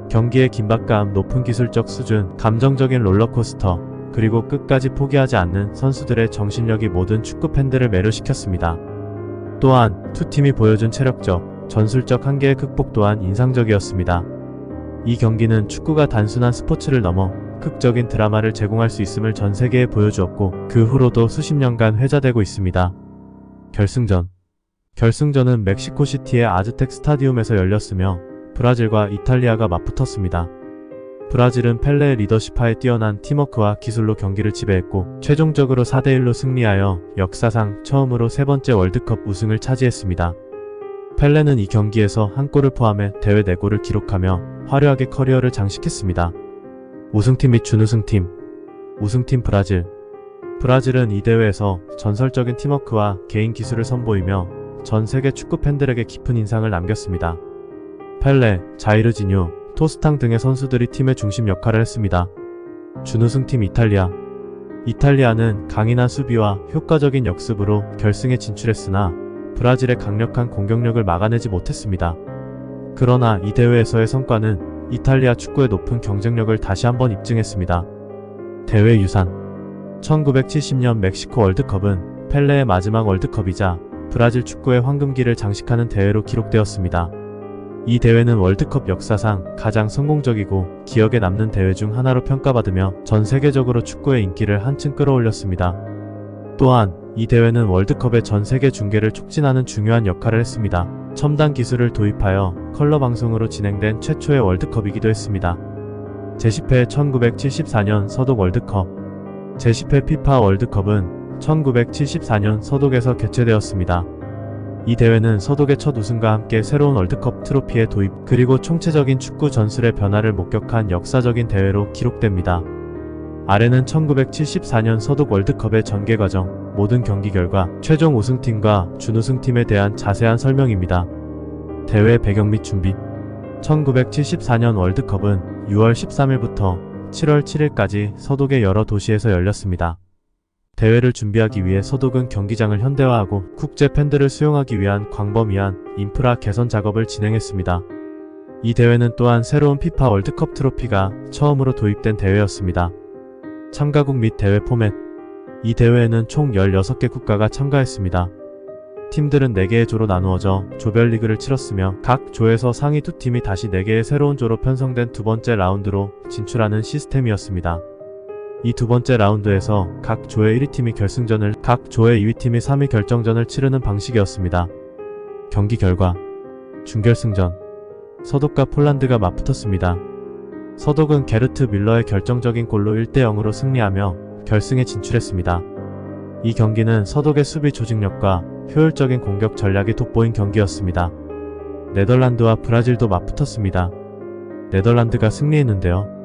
경기의 긴박감, 높은 기술적 수준, 감정적인 롤러코스터, 그리고 끝까지 포기하지 않는 선수들의 정신력이 모든 축구 팬들을 매료시켰습니다. 또한 두 팀이 보여준 체력적, 전술적 한계의 극복 또한 인상적이었습니다. 이 경기는 축구가 단순한 스포츠를 넘어 극적인 드라마를 제공할 수 있음을 전 세계에 보여주었고, 그 후로도 수십 년간 회자되고 있습니다. 결승전은 멕시코시티의 아즈텍 스타디움에서 열렸으며 브라질과 이탈리아가 맞붙었습니다. 브라질은 펠레의 리더십하에 뛰어난 팀워크와 기술로 경기를 지배했고, 최종적으로 4대1로 승리하여 역사상 처음으로 세 번째 월드컵 우승을 차지했습니다. 펠레는 이 경기에서 한 골을 포함해 대회 4골을 기록하며 화려하게 커리어를 장식했습니다. 우승팀 및 준우승팀 우승팀 브라질은 이 대회에서 전설적인 팀워크와 개인 기술을 선보이며 전 세계 축구 팬들에게 깊은 인상을 남겼습니다. 펠레, 자이르지뉴, 토스탕 등의 선수들이 팀의 중심 역할을 했습니다. 준우승팀 이탈리아는 강인한 수비와 효과적인 역습으로 결승에 진출했으나 브라질의 강력한 공격력을 막아내지 못했습니다. 그러나 이 대회에서의 성과는 이탈리아 축구의 높은 경쟁력을 다시 한번 입증했습니다. 대회 유산 1970년 멕시코 월드컵은 펠레의 마지막 월드컵이자 브라질 축구의 황금기를 장식하는 대회로 기록되었습니다. 이 대회는 월드컵 역사상 가장 성공적이고 기억에 남는 대회 중 하나로 평가받으며 전 세계적으로 축구의 인기를 한층 끌어올렸습니다. 또한 이 대회는 월드컵의 전 세계 중계를 촉진하는 중요한 역할을 했습니다. 첨단 기술을 도입하여 컬러 방송으로 진행된 최초의 월드컵이기도 했습니다. 제10회 1974년 서독 월드컵. 제10회 피파 월드컵은 1974년 서독에서 개최되었습니다. 이 대회는 서독의 첫 우승과 함께 새로운 월드컵 트로피의 도입, 그리고 총체적인 축구 전술의 변화를 목격한 역사적인 대회로 기록됩니다. 아래는 1974년 서독 월드컵의 전개 과정, 모든 경기 결과, 최종 우승팀과 준우승팀에 대한 자세한 설명입니다. 대회 배경 및 준비. 1974년 월드컵은 6월 13일부터 7월 7일까지 서독의 여러 도시에서 열렸습니다. 대회를 준비하기 위해 서독은 경기장을 현대화하고 국제 팬들을 수용하기 위한 광범위한 인프라 개선 작업을 진행했습니다. 이 대회는 또한 새로운 피파 월드컵 트로피가 처음으로 도입된 대회였습니다. 참가국 및 대회 포맷. 이 대회에는 총 16개 국가가 참가했습니다. 팀들은 4개의 조로 나누어져 조별리그를 치렀으며 각 조에서 상위 2팀이 다시 4개의 새로운 조로 편성된 두 번째 라운드로 진출하는 시스템이었습니다. 이 두 번째 라운드에서 각 조의 1위팀이 결승전을, 각 조의 2위팀이 3위 결정전을 치르는 방식이었습니다. 경기 결과 준결승전 서독과 폴란드가 맞붙었습니다. 서독은 게르트 밀러의 결정적인 골로 1대0으로 승리하며 결승에 진출했습니다. 이 경기는 서독의 수비 조직력과 효율적인 공격 전략이 돋보인 경기였습니다. 네덜란드와 브라질도 맞붙었습니다. 네덜란드가 승리했는데요.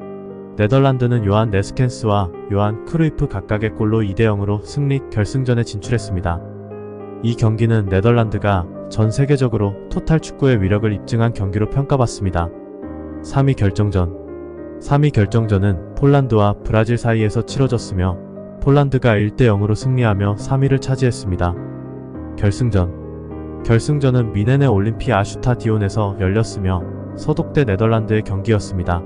네덜란드는 요한 네스켄스와 요한 크루이프 각각의 골로 2대0으로 승리, 결승전에 진출했습니다. 이 경기는 네덜란드가 전 세계적으로 토탈 축구의 위력을 입증한 경기로 평가받습니다. 3위 결정전. 3위 결정전은 폴란드와 브라질 사이에서 치러졌으며 폴란드가 1대0으로 승리하며 3위를 차지했습니다. 결승전. 결승전은 미네네 올림피아 슈타디온에서 열렸으며 서독 대 네덜란드의 경기였습니다.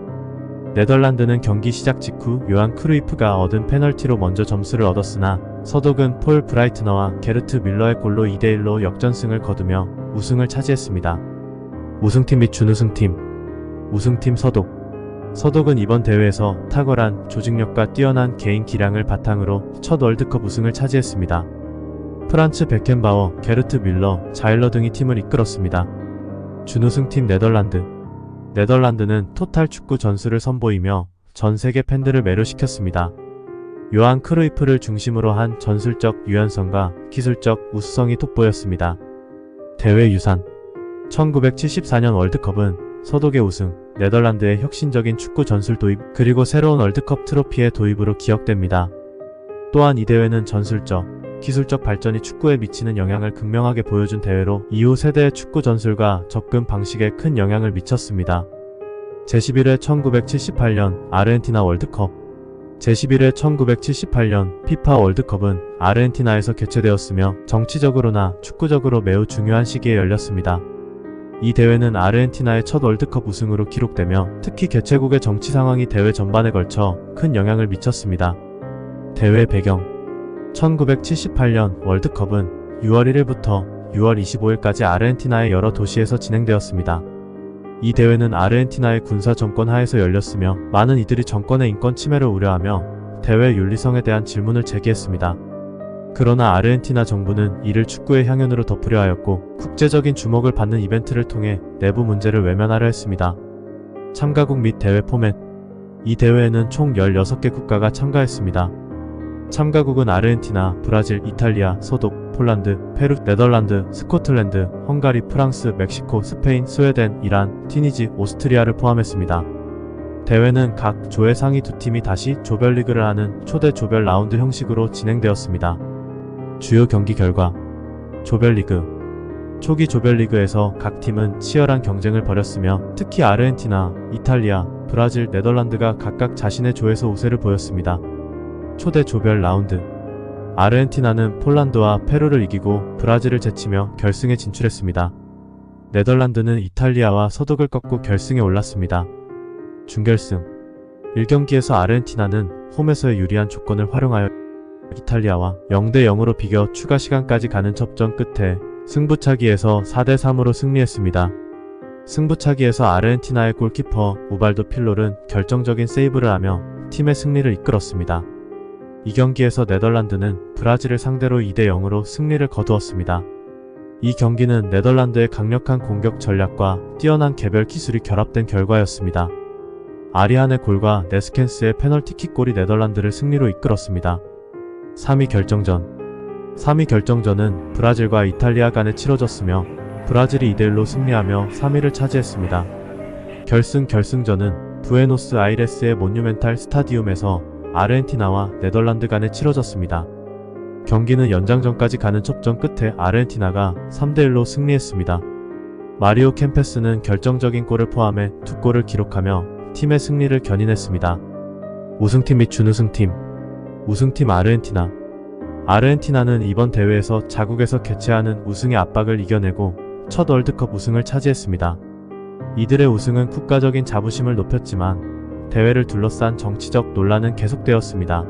네덜란드는 경기 시작 직후 요한 크루이프가 얻은 페널티로 먼저 점수를 얻었으나 서독은 폴 브라이트너와 게르트 밀러의 골로 2대1로 역전승을 거두며 우승을 차지했습니다. 우승팀 및 준우승팀. 우승팀 서독. 서독은 이번 대회에서 탁월한 조직력과 뛰어난 개인 기량을 바탕으로 첫 월드컵 우승을 차지했습니다. 프란츠 베켄바워, 게르트 밀러, 자일러 등이 팀을 이끌었습니다. 준우승팀 네덜란드. 네덜란드는 토탈 축구 전술을 선보이며 전 세계 팬들을 매료시켰습니다. 요한 크루이프를 중심으로 한 전술적 유연성과 기술적 우수성이 돋보였습니다. 대회 유산. 1974년 월드컵은 서독의 우승, 네덜란드의 혁신적인 축구 전술 도입, 그리고 새로운 월드컵 트로피의 도입으로 기억됩니다. 또한 이 대회는 전술적, 기술적 발전이 축구에 미치는 영향을 극명하게 보여준 대회로 이후 세대의 축구 전술과 접근 방식에 큰 영향을 미쳤습니다. 제11회 1978년 아르헨티나 월드컵. 제11회 1978년 피파 월드컵은 아르헨티나에서 개최되었으며 정치적으로나 축구적으로 매우 중요한 시기에 열렸습니다. 이 대회는 아르헨티나의 첫 월드컵 우승으로 기록되며 특히 개최국의 정치 상황이 대회 전반에 걸쳐 큰 영향을 미쳤습니다. 대회 배경. 1978년 월드컵은 6월 1일부터 6월 25일까지 아르헨티나의 여러 도시에서 진행되었습니다. 이 대회는 아르헨티나의 군사 정권 하에서 열렸으며 많은 이들이 정권의 인권 침해를 우려하며 대회 윤리성에 대한 질문을 제기했습니다. 그러나 아르헨티나 정부는 이를 축구의 향연으로 덮으려 하였고 국제적인 주목을 받는 이벤트를 통해 내부 문제를 외면하려 했습니다. 참가국 및 대회 포맷. 이 대회에는 총 16개 국가가 참가했습니다. 참가국은 아르헨티나, 브라질, 이탈리아, 서독, 폴란드, 페루, 네덜란드, 스코틀랜드, 헝가리, 프랑스, 멕시코, 스페인, 스웨덴, 이란, 튀니지, 오스트리아를 포함했습니다. 대회는 각 조의 상위 2팀이 다시 조별리그를 하는 초대 조별 라운드 형식으로 진행되었습니다. 주요 경기 결과. 조별리그. 초기 조별리그에서 각 팀은 치열한 경쟁을 벌였으며 특히 아르헨티나, 이탈리아, 브라질, 네덜란드가 각각 자신의 조에서 우세를 보였습니다. 초대 조별 라운드. 아르헨티나는 폴란드와 페루를 이기고 브라질을 제치며 결승에 진출했습니다. 네덜란드는 이탈리아와 서독을 꺾고 결승에 올랐습니다. 준결승. 1경기에서 아르헨티나는 홈에서의 유리한 조건을 활용하여 이탈리아와 0대0으로 비겨 추가 시간까지 가는 접전 끝에 승부차기에서 4대3으로 승리했습니다. 승부차기에서 아르헨티나의 골키퍼 우발도 필롤은 결정적인 세이브를 하며 팀의 승리를 이끌었습니다. 이 경기에서 네덜란드는 브라질을 상대로 2대 0으로 승리를 거두었습니다. 이 경기는 네덜란드의 강력한 공격 전략과 뛰어난 개별 기술이 결합된 결과였습니다. 아리안의 골과 네스켄스의 페널티킥골이 네덜란드를 승리로 이끌었습니다. 3위 결정전은 브라질과 이탈리아 간에 치러졌으며 브라질이 2대1로 승리하며 3위를 차지했습니다. 결승전은 부에노스아이레스의 모뉴멘탈 스타디움에서 아르헨티나와 네덜란드 간에 치러졌습니다. 경기는 연장전까지 가는 첩전 끝에 아르헨티나가 3대1로 승리했습니다. 마리오 캠페스는 결정적인 골을 포함해 2골을 기록하며 팀의 승리를 견인했습니다. 우승팀 및 준우승팀. 우승팀 아르헨티나는 이번 대회에서 자국에서 개최하는 우승의 압박을 이겨내고 첫 월드컵 우승을 차지했습니다. 이들의 우승은 국가적인 자부심을 높였지만 대회를 둘러싼 정치적 논란은 계속되었습니다.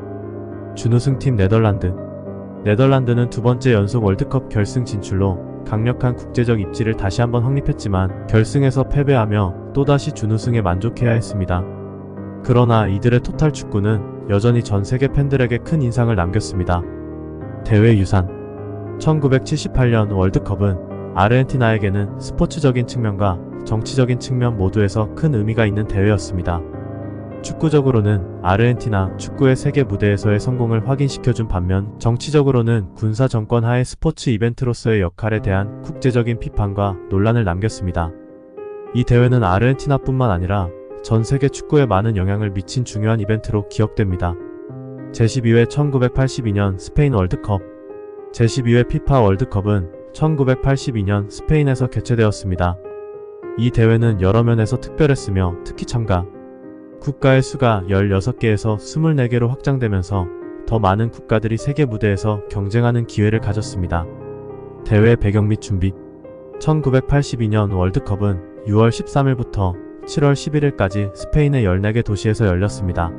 준우승팀 네덜란드는 두 번째 연속 월드컵 결승 진출로 강력한 국제적 입지를 다시 한번 확립했지만 결승에서 패배하며 또다시 준우승에 만족해야 했습니다. 그러나 이들의 토탈 축구는 여전히 전 세계 팬들에게 큰 인상을 남겼습니다. 대회 유산 1978년 월드컵은 아르헨티나에게는 스포츠적인 측면과 정치적인 측면 모두에서 큰 의미가 있는 대회였습니다. 축구적으로는 아르헨티나 축구의 세계 무대에서의 성공을 확인시켜준 반면 정치적으로는 군사 정권 하의 스포츠 이벤트로서의 역할에 대한 국제적인 비판과 논란을 남겼습니다. 이 대회는 아르헨티나뿐만 아니라 전 세계 축구에 많은 영향을 미친 중요한 이벤트로 기억됩니다. 제12회 1982년 스페인 월드컵 제12회 피파 월드컵은 1982년 스페인에서 개최되었습니다. 이 대회는 여러 면에서 특별했으며 특히 참가 국가의 수가 16개에서 24개로 확장되면서 더 많은 국가들이 세계 무대에서 경쟁하는 기회를 가졌습니다. 대회 배경 및 준비 1982년 월드컵은 6월 13일부터 7월 11일까지 스페인의 14개 도시에서 열렸습니다.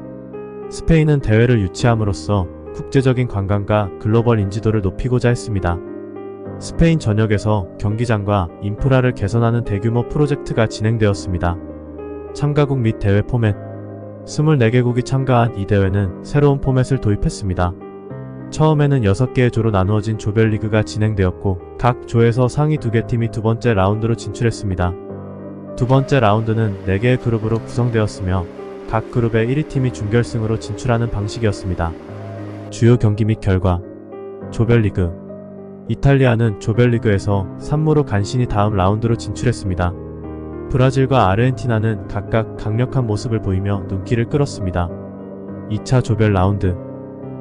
스페인은 대회를 유치함으로써 국제적인 관광과 글로벌 인지도를 높이고자 했습니다. 스페인 전역에서 경기장과 인프라를 개선하는 대규모 프로젝트가 진행되었습니다. 참가국 및 대회 포맷 24개국이 참가한 이 대회는 새로운 포맷을 도입했습니다. 처음에는 6개의 조로 나누어진 조별리그가 진행되었고 각 조에서 상위 2개 팀이 두 번째 라운드로 진출했습니다. 두 번째 라운드는 4개의 그룹으로 구성되었으며 각 그룹의 1위 팀이 준결승으로 진출하는 방식이었습니다. 주요 경기 및 결과 조별리그 이탈리아는 조별리그에서 3무로 간신히 다음 라운드로 진출했습니다. 브라질과 아르헨티나는 각각 강력한 모습을 보이며 눈길을 끌었습니다. 2차 조별 라운드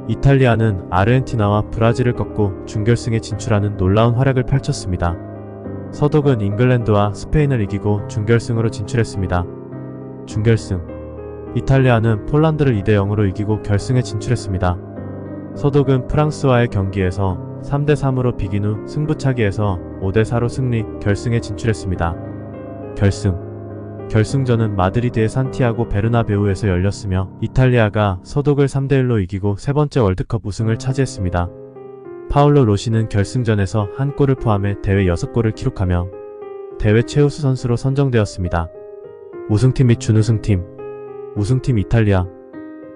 이탈리아는 아르헨티나와 브라질을 꺾고 준결승에 진출하는 놀라운 활약을 펼쳤습니다. 서독은 잉글랜드와 스페인을 이기고 준결승으로 진출했습니다. 준결승 이탈리아는 폴란드를 2대 0으로 이기고 결승에 진출했습니다. 서독은 프랑스와의 경기에서 3대 3으로 비긴 후 승부차기에서 5대 4로 승리, 결승에 진출했습니다. 결승전은 마드리드의 산티아고 베르나베우에서 열렸으며 이탈리아가 서독을 3대 1로 이기고 세 번째 월드컵 우승을 차지했습니다. 파울로 로시는 결승전에서 한 골을 포함해 대회 6골을 기록하며 대회 최우수 선수로 선정되었습니다. 우승팀 및 준우승팀 우승팀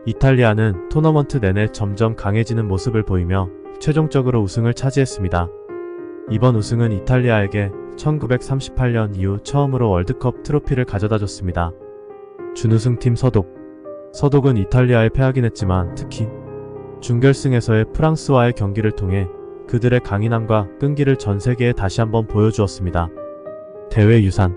이탈리아는 토너먼트 내내 점점 강해지는 모습을 보이며 최종적으로 우승을 차지했습니다. 이번 우승은 이탈리아에게 1938년 이후 처음으로 월드컵 트로피를 가져다줬습니다. 준우승팀 서독은 이탈리아에 패하긴 했지만 특히 준결승에서의 프랑스와의 경기를 통해 그들의 강인함과 끈기를 전 세계에 다시 한번 보여주었습니다. 대회 유산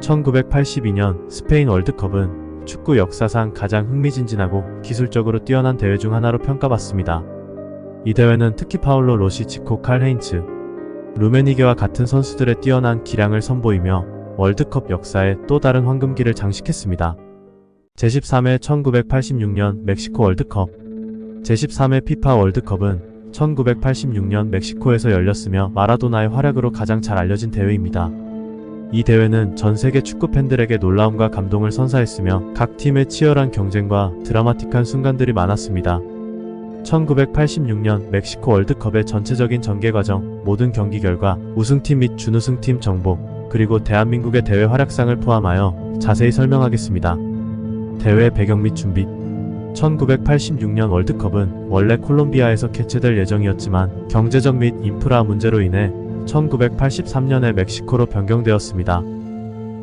1982년 스페인 월드컵은 축구 역사상 가장 흥미진진하고 기술적으로 뛰어난 대회 중 하나로 평가받습니다. 이 대회는 특히 파울로 로시, 지코, 칼헤인츠, 루메니게와 같은 선수들의 뛰어난 기량을 선보이며 월드컵 역사에 또 다른 황금기를 장식했습니다. 제13회 1986년 멕시코 월드컵 제13회 피파 월드컵은 1986년 멕시코에서 열렸으며 마라도나의 활약으로 가장 잘 알려진 대회입니다. 이 대회는 전 세계 축구 팬들에게 놀라움과 감동을 선사했으며 각 팀의 치열한 경쟁과 드라마틱한 순간들이 많았습니다. 1986년 멕시코 월드컵의 전체적인 전개 과정, 모든 경기 결과, 우승팀 및 준우승팀 정보, 그리고 대한민국의 대회 활약상을 포함하여 자세히 설명하겠습니다. 대회 배경 및 준비 1986년 월드컵은 원래 콜롬비아에서 개최될 예정이었지만 경제적 및 인프라 문제로 인해 1983년에 멕시코로 변경되었습니다.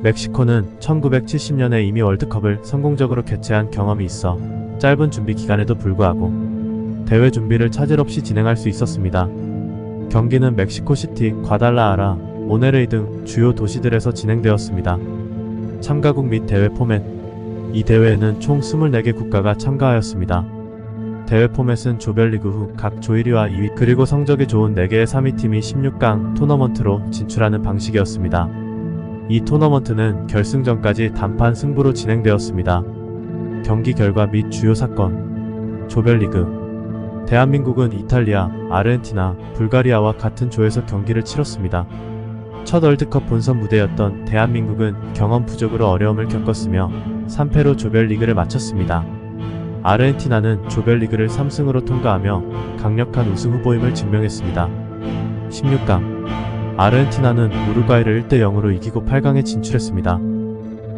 멕시코는 1970년에 이미 월드컵을 성공적으로 개최한 경험이 있어 짧은 준비 기간에도 불구하고 대회 준비를 차질 없이 진행할 수 있었습니다. 경기는 멕시코시티, 과달라하라, 모네레이 등 주요 도시들에서 진행되었습니다. 참가국 및 대회 포맷. 이 대회에는 총 24개 국가가 참가하였습니다. 대회 포맷은 조별리그 후 각 조 1위와 2위 그리고 성적이 좋은 4개의 3위 팀이 16강 토너먼트로 진출하는 방식이었습니다. 이 토너먼트는 결승전까지 단판 승부로 진행되었습니다. 경기 결과 및 주요 사건. 조별리그. 대한민국은 이탈리아, 아르헨티나, 불가리아와 같은 조에서 경기를 치렀습니다. 첫 월드컵 본선 무대였던 대한민국은 경험 부족으로 어려움을 겪었으며 3패로 조별리그를 마쳤습니다. 아르헨티나는 조별리그를 3승으로 통과하며 강력한 우승 후보임을 증명했습니다. 16강. 아르헨티나는 우루과이를 1대0으로 이기고 8강에 진출했습니다.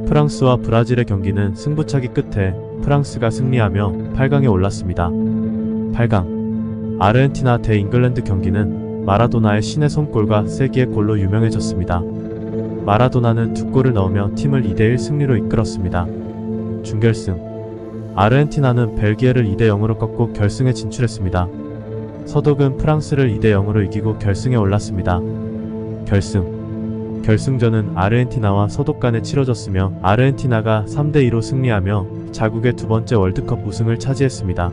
프랑스와 브라질의 경기는 승부차기 끝에 프랑스가 승리하며 8강에 올랐습니다. 8강. 아르헨티나 대 잉글랜드 경기는 마라도나의 신의 손골과 세기의 골로 유명해졌습니다. 마라도나는 2골을 넣으며 팀을 2대1 승리로 이끌었습니다. 준결승. 아르헨티나는 벨기에를 2대0으로 꺾고 결승에 진출했습니다. 서독은 프랑스를 2대0으로 이기고 결승에 올랐습니다. 결승. 결승전은 아르헨티나와 서독 간에 치러졌으며 아르헨티나가 3대2로 승리하며 자국의 두 번째 월드컵 우승을 차지했습니다.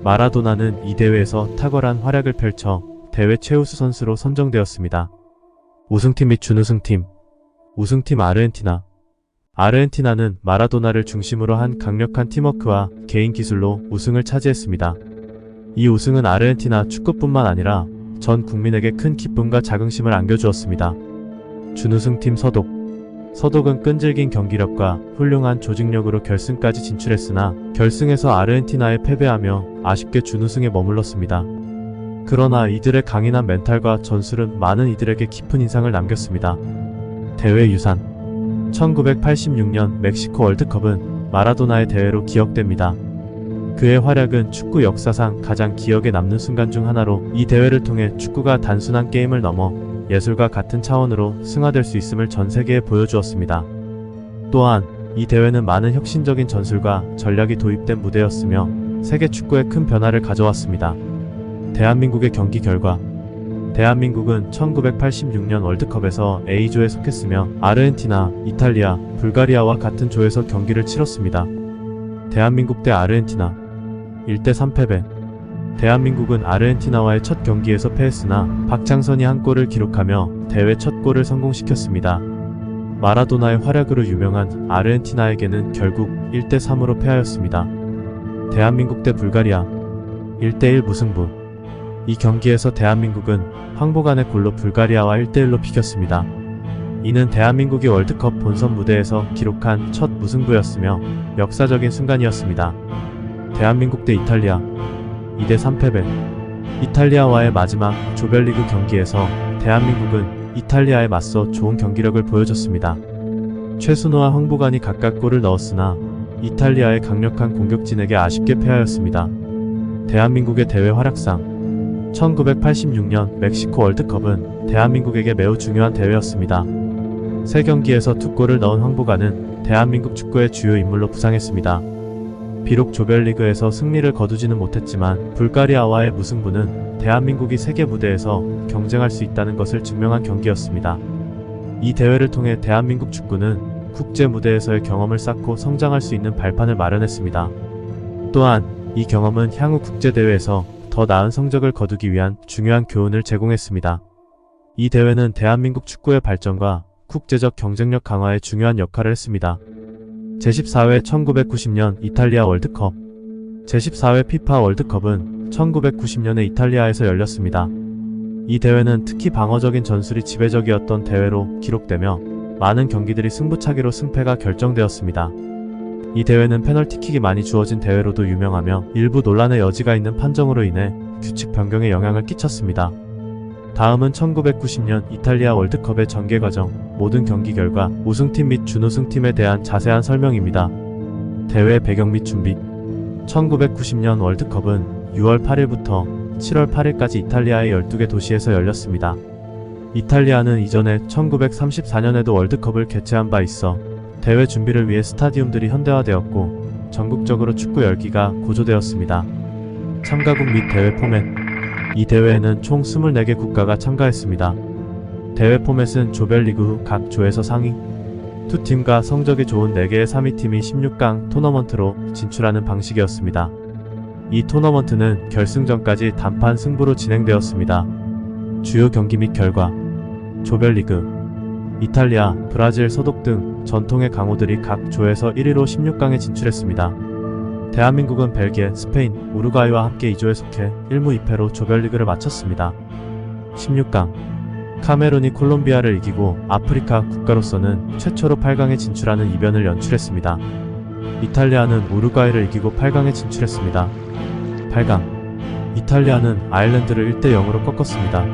마라도나는 이 대회에서 탁월한 활약을 펼쳐 대회 최우수 선수로 선정되었습니다. 우승팀 및 준우승팀. 우승팀 아르헨티나. 아르헨티나는 마라도나를 중심으로 한 강력한 팀워크와 개인 기술로 우승을 차지했습니다. 이 우승은 아르헨티나 축구뿐만 아니라 전 국민에게 큰 기쁨과 자긍심을 안겨주었습니다. 준우승팀 서독. 서독은 끈질긴 경기력과 훌륭한 조직력으로 결승까지 진출했으나 결승에서 아르헨티나에 패배하며 아쉽게 준우승에 머물렀습니다. 그러나 이들의 강인한 멘탈과 전술은 많은 이들에게 깊은 인상을 남겼습니다. 대회 유산. 1986년 멕시코 월드컵은 마라도나의 대회로 기억됩니다. 그의 활약은 축구 역사상 가장 기억에 남는 순간 중 하나로 이 대회를 통해 축구가 단순한 게임을 넘어 예술과 같은 차원으로 승화될 수 있음을 전 세계에 보여주었습니다. 또한 이 대회는 많은 혁신적인 전술과 전략이 도입된 무대였으며 세계 축구에 큰 변화를 가져왔습니다. 대한민국의 경기 결과. 대한민국은 1986년 월드컵에서 A조에 속했으며 아르헨티나, 이탈리아, 불가리아와 같은 조에서 경기를 치렀습니다. 대한민국 대 아르헨티나 1대3 패배. 대한민국은 아르헨티나와의 첫 경기에서 패했으나 박창선이 한 골을 기록하며 대회 첫 골을 성공시켰습니다. 마라도나의 활약으로 유명한 아르헨티나에게는 결국 1대3으로 패하였습니다. 대한민국 대 불가리아 1대1 무승부. 이 경기에서 대한민국은 황보간의 골로 불가리아와 1대1로 비겼습니다. 이는 대한민국이 월드컵 본선 무대에서 기록한 첫 무승부였으며 역사적인 순간이었습니다. 대한민국 대 이탈리아 2대3 패배. 이탈리아와의 마지막 조별리그 경기에서 대한민국은 이탈리아에 맞서 좋은 경기력을 보여줬습니다. 최순호와 황보간이 각각 골을 넣었으나 이탈리아의 강력한 공격진에게 아쉽게 패하였습니다. 대한민국의 대회 활약상. 1986년 멕시코 월드컵은 대한민국에게 매우 중요한 대회였습니다. 3경기에서 2골을 넣은 황보간은 대한민국 축구의 주요 인물로 부상했습니다. 비록 조별리그에서 승리를 거두지는 못했지만 불가리아와의 무승부는 대한민국이 세계 무대에서 경쟁할 수 있다는 것을 증명한 경기였습니다. 이 대회를 통해 대한민국 축구는 국제 무대에서의 경험을 쌓고 성장할 수 있는 발판을 마련했습니다. 또한 이 경험은 향후 국제대회에서 더 나은 성적을 거두기 위한 중요한 교훈을 제공했습니다. 이 대회는 대한민국 축구의 발전과 국제적 경쟁력 강화에 중요한 역할을 했습니다. 제14회 1990년 이탈리아 월드컵. 제14회 피파 월드컵은 1990년에 이탈리아에서 열렸습니다. 이 대회는 특히 방어적인 전술이 지배적이었던 대회로 기록되며 많은 경기들이 승부차기로 승패가 결정되었습니다. 이 대회는 페널티킥이 많이 주어진 대회로도 유명하며 일부 논란의 여지가 있는 판정으로 인해 규칙 변경에 영향을 끼쳤습니다. 다음은 1990년 이탈리아 월드컵의 전개 과정, 모든 경기 결과, 우승팀 및 준우승팀에 대한 자세한 설명입니다. 대회 배경 및 준비. 1990년 월드컵은 6월 8일부터 7월 8일까지 이탈리아의 12개 도시에서 열렸습니다. 이탈리아는 이전에 1934년에도 월드컵을 개최한 바 있어 대회 준비를 위해 스타디움들이 현대화되었고 전국적으로 축구 열기가 고조되었습니다. 참가국 및 대회 포맷. 이 대회에는 총 24개 국가가 참가했습니다. 대회 포맷은 조별리그 후 각 조에서 상위 두 팀과 성적이 좋은 4개의 3위 팀이 16강 토너먼트로 진출하는 방식이었습니다. 이 토너먼트는 결승전까지 단판 승부로 진행되었습니다. 주요 경기 및 결과. 조별리그. 이탈리아, 브라질, 서독 등 전통의 강호들이 각 조에서 1위로 16강에 진출했습니다. 대한민국은 벨기에, 스페인, 우루과이와 함께 2조에 속해 1무 2패로 조별리그를 마쳤습니다. 16강. 카메룬이 콜롬비아를 이기고 아프리카 국가로서는 최초로 8강에 진출하는 이변을 연출했습니다. 이탈리아는 우루과이를 이기고 8강에 진출했습니다. 8강. 이탈리아는 아일랜드를 1대 0으로 꺾었습니다.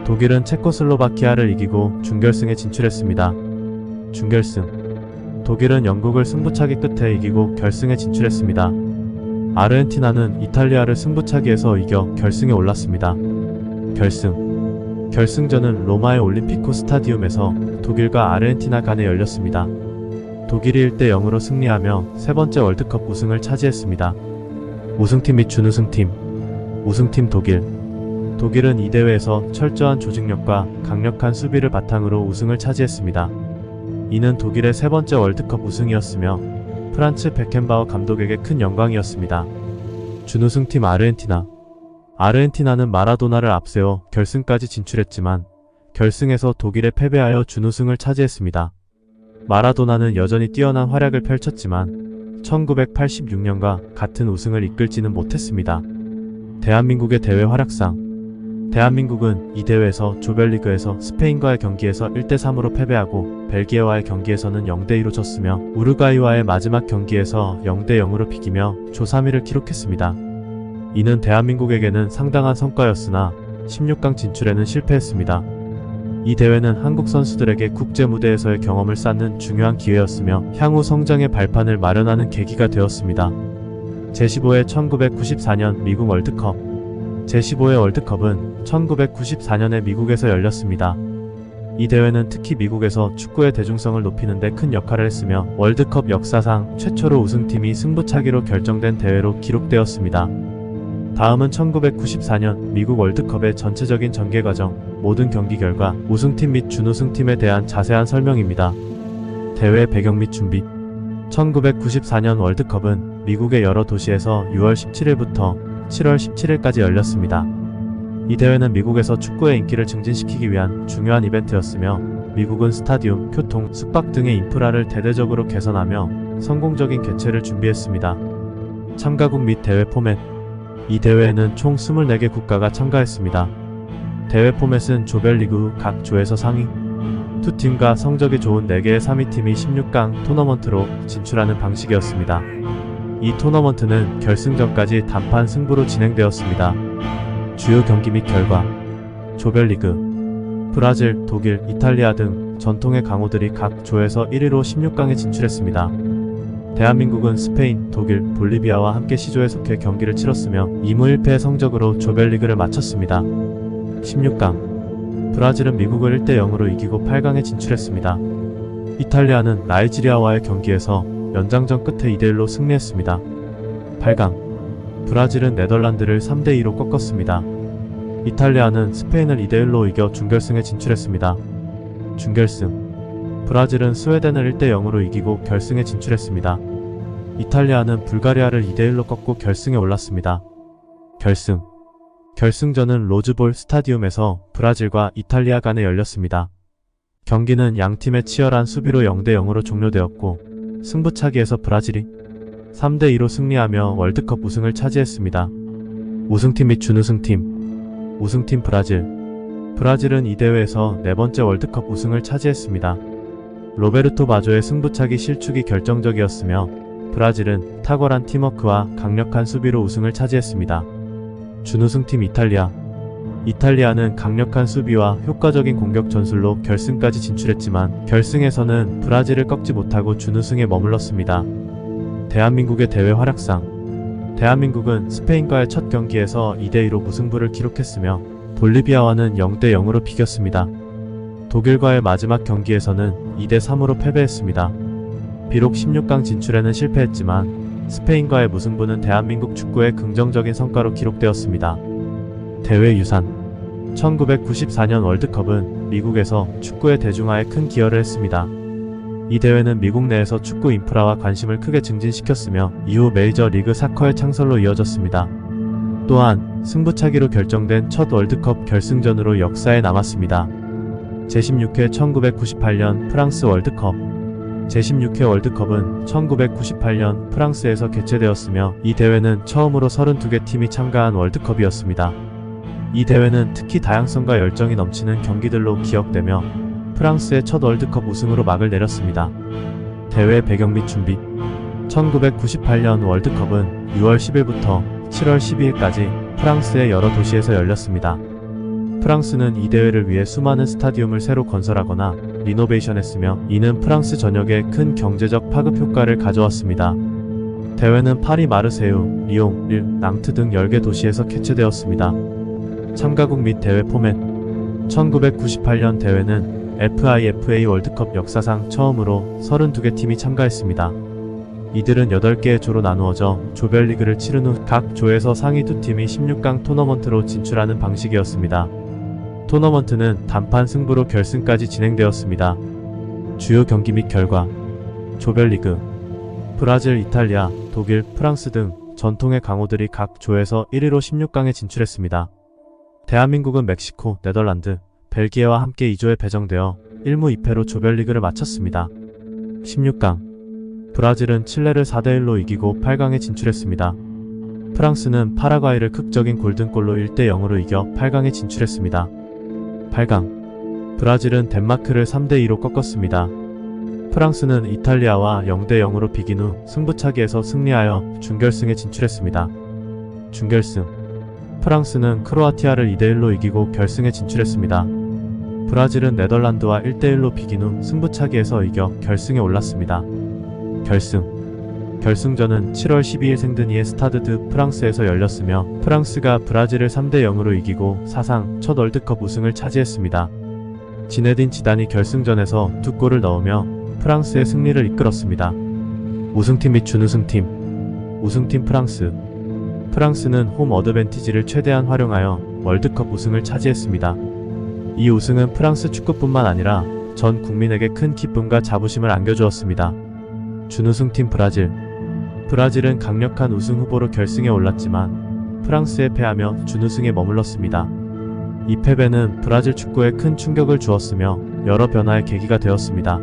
독일은 체코슬로바키아를 이기고 준결승에 진출했습니다. 준결승. 독일은 영국을 승부차기 끝에 이기고 결승에 진출했습니다. 아르헨티나는 이탈리아를 승부차기에서 이겨 결승에 올랐습니다. 결승. 결승전은 로마의 올림피코 스타디움에서 독일과 아르헨티나 간에 열렸습니다. 독일이 1대 0으로 승리하며 세 번째 월드컵 우승을 차지했습니다. 우승팀 및 준우승팀. 우승팀 독일. 독일은 이 대회에서 철저한 조직력과 강력한 수비를 바탕으로 우승을 차지했습니다. 이는 독일의 세 번째 월드컵 우승이었으며 프란츠 베켄바워 감독에게 큰 영광이었습니다. 준우승팀 아르헨티나. 아르헨티나는 마라도나를 앞세워 결승까지 진출했지만 결승에서 독일에 패배하여 준우승을 차지했습니다. 마라도나는 여전히 뛰어난 활약을 펼쳤지만 1986년과 같은 우승을 이끌지는 못했습니다. 대한민국의 대회 활약상. 대한민국은 이 대회에서 조별리그에서 스페인과의 경기에서 1대 3으로 패배하고 벨기에와의 경기에서는 0대 2로 졌으며 우루과이와의 마지막 경기에서 0대 0으로 비기며 조 3위를 기록했습니다. 이는 대한민국에게는 상당한 성과였으나 16강 진출에는 실패했습니다. 이 대회는 한국 선수들에게 국제 무대에서의 경험을 쌓는 중요한 기회였으며 향후 성장의 발판을 마련하는 계기가 되었습니다. 제15회 1994년 미국 월드컵. 제15회 월드컵은 1994년에 미국에서 열렸습니다. 이 대회는 특히 미국에서 축구의 대중성을 높이는 데 큰 역할을 했으며 월드컵 역사상 최초로 우승팀이 승부차기로 결정된 대회로 기록되었습니다. 다음은 1994년 미국 월드컵의 전체적인 전개 과정, 모든 경기 결과, 우승팀 및 준우승팀에 대한 자세한 설명입니다. 대회 배경 및 준비. 1994년 월드컵은 미국의 여러 도시에서 6월 17일부터 7월 17일까지 열렸습니다. 이 대회는 미국에서 축구의 인기를 증진시키기 위한 중요한 이벤트였으며 미국은 스타디움, 교통, 숙박 등의 인프라를 대대적으로 개선하며 성공적인 개최를 준비했습니다. 참가국 및 대회 포맷. 이 대회에는 총 24개 국가가 참가했습니다. 대회 포맷은 조별리그 후 각 조에서 상위 두 팀과 성적이 좋은 4개의 3위 팀이 16강 토너먼트로 진출하는 방식이었습니다. 이 토너먼트는 결승전까지 단판 승부로 진행되었습니다. 주요 경기 및 결과. 조별리그. 브라질, 독일, 이탈리아 등 전통의 강호들이 각 조에서 1위로 16강에 진출했습니다. 대한민국은 스페인, 독일, 볼리비아와 함께 C조에 속해 경기를 치렀으며 2무 1패의 성적으로 조별리그를 마쳤습니다. 16강. 브라질은 미국을 1대 0으로 이기고 8강에 진출했습니다. 이탈리아는 나이지리아와의 경기에서 연장전 끝에 2대 1로 승리했습니다. 8강. 브라질은 네덜란드를 3대 2로 꺾었습니다. 이탈리아는 스페인을 2대 1로 이겨 준결승에 진출했습니다. 준결승. 브라질은 스웨덴을 1대 0으로 이기고 결승에 진출했습니다. 이탈리아는 불가리아를 2대 1로 꺾고 결승에 올랐습니다. 결승. 결승전은 로즈볼 스타디움에서 브라질과 이탈리아 간에 열렸습니다. 경기는 양팀의 치열한 수비로 0대 0으로 종료되었고 승부차기에서 브라질이 3대 2로 승리하며 월드컵 우승을 차지했습니다. 우승팀 및 준우승팀. 우승팀 브라질. 브라질은 이 대회에서 네 번째 월드컵 우승을 차지했습니다. 로베르토 바조의 승부차기 실축이 결정적이었으며 브라질은 탁월한 팀워크와 강력한 수비로 우승을 차지했습니다. 준우승팀 이탈리아. 이탈리아는 강력한 수비와 효과적인 공격 전술로 결승까지 진출했지만 결승에서는 브라질을 꺾지 못하고 준우승에 머물렀습니다. 대한민국의 대회 활약상. 대한민국은 스페인과의 첫 경기에서 2대2로 무승부를 기록했으며 볼리비아와는 0대0으로 비겼습니다. 독일과의 마지막 경기에서는 2대3으로 패배했습니다. 비록 16강 진출에는 실패했지만 스페인과의 무승부는 대한민국 축구의 긍정적인 성과로 기록되었습니다. 대회 유산 1994년 월드컵은 미국에서 축구의 대중화에 큰 기여를 했습니다. 이 대회는 미국 내에서 축구 인프라와 관심을 크게 증진시켰으며 이후 메이저 리그 사커의 창설로 이어졌습니다. 또한 승부차기로 결정된 첫 월드컵 결승전으로 역사에 남았습니다. 제16회 1998년 프랑스 월드컵 제16회 월드컵은 1998년 프랑스에서 개최되었으며 이 대회는 처음으로 32개 팀이 참가한 월드컵이었습니다. 이 대회는 특히 다양성과 열정이 넘치는 경기들로 기억되며 프랑스의 첫 월드컵 우승으로 막을 내렸습니다. 대회 배경 및 준비 1998년 월드컵은 6월 10일부터 7월 12일까지 프랑스의 여러 도시에서 열렸습니다. 프랑스는 이 대회를 위해 수많은 스타디움을 새로 건설하거나 리노베이션했으며 이는 프랑스 전역에 큰 경제적 파급 효과를 가져왔습니다. 대회는 파리, 마르세유, 리옹, 릴, 낭트 등 10개 도시에서 개최되었습니다. 참가국 및 대회 포맷 1998년 대회는 FIFA 월드컵 역사상 처음으로 32개 팀이 참가했습니다. 이들은 8개의 조로 나누어져 조별리그를 치른 후 각 조에서 상위 2팀이 16강 토너먼트로 진출하는 방식이었습니다. 토너먼트는 단판 승부로 결승까지 진행되었습니다. 주요 경기 및 결과 조별리그 브라질, 이탈리아, 독일, 프랑스 등 전통의 강호들이 각 조에서 1위로 16강에 진출했습니다. 대한민국은 멕시코, 네덜란드, 벨기에와 함께 2조에 배정되어 1무 2패로 조별리그를 마쳤습니다. 16강 브라질은 칠레를 4대1로 이기고 8강에 진출했습니다. 프랑스는 파라과이를 극적인 골든골로 1대0으로 이겨 8강에 진출했습니다. 8강 브라질은 덴마크를 3대2로 꺾었습니다. 프랑스는 이탈리아와 0대0으로 비긴 후 승부차기에서 승리하여 준결승에 진출했습니다. 준결승 프랑스는 크로아티아를 2대1로 이기고 결승에 진출했습니다. 브라질은 네덜란드와 1대1로 비긴 후 승부차기에서 이겨 결승에 올랐습니다. 결승전은 7월 12일 생드니의 스타드 드 프랑스에서 열렸으며 프랑스가 브라질을 3대0으로 이기고 사상 첫 월드컵 우승을 차지했습니다. 지네딘 지단이 결승전에서 2골을 넣으며 프랑스의 승리를 이끌었습니다. 우승팀 및 준우승팀 우승팀 프랑스는 홈 어드밴티지를 최대한 활용하여 월드컵 우승을 차지했습니다. 이 우승은 프랑스 축구뿐만 아니라 전 국민에게 큰 기쁨과 자부심을 안겨주었습니다. 준우승팀 브라질은 강력한 우승 후보로 결승에 올랐지만 프랑스에 패하며 준우승에 머물렀습니다. 이 패배는 브라질 축구에 큰 충격을 주었으며 여러 변화의 계기가 되었습니다.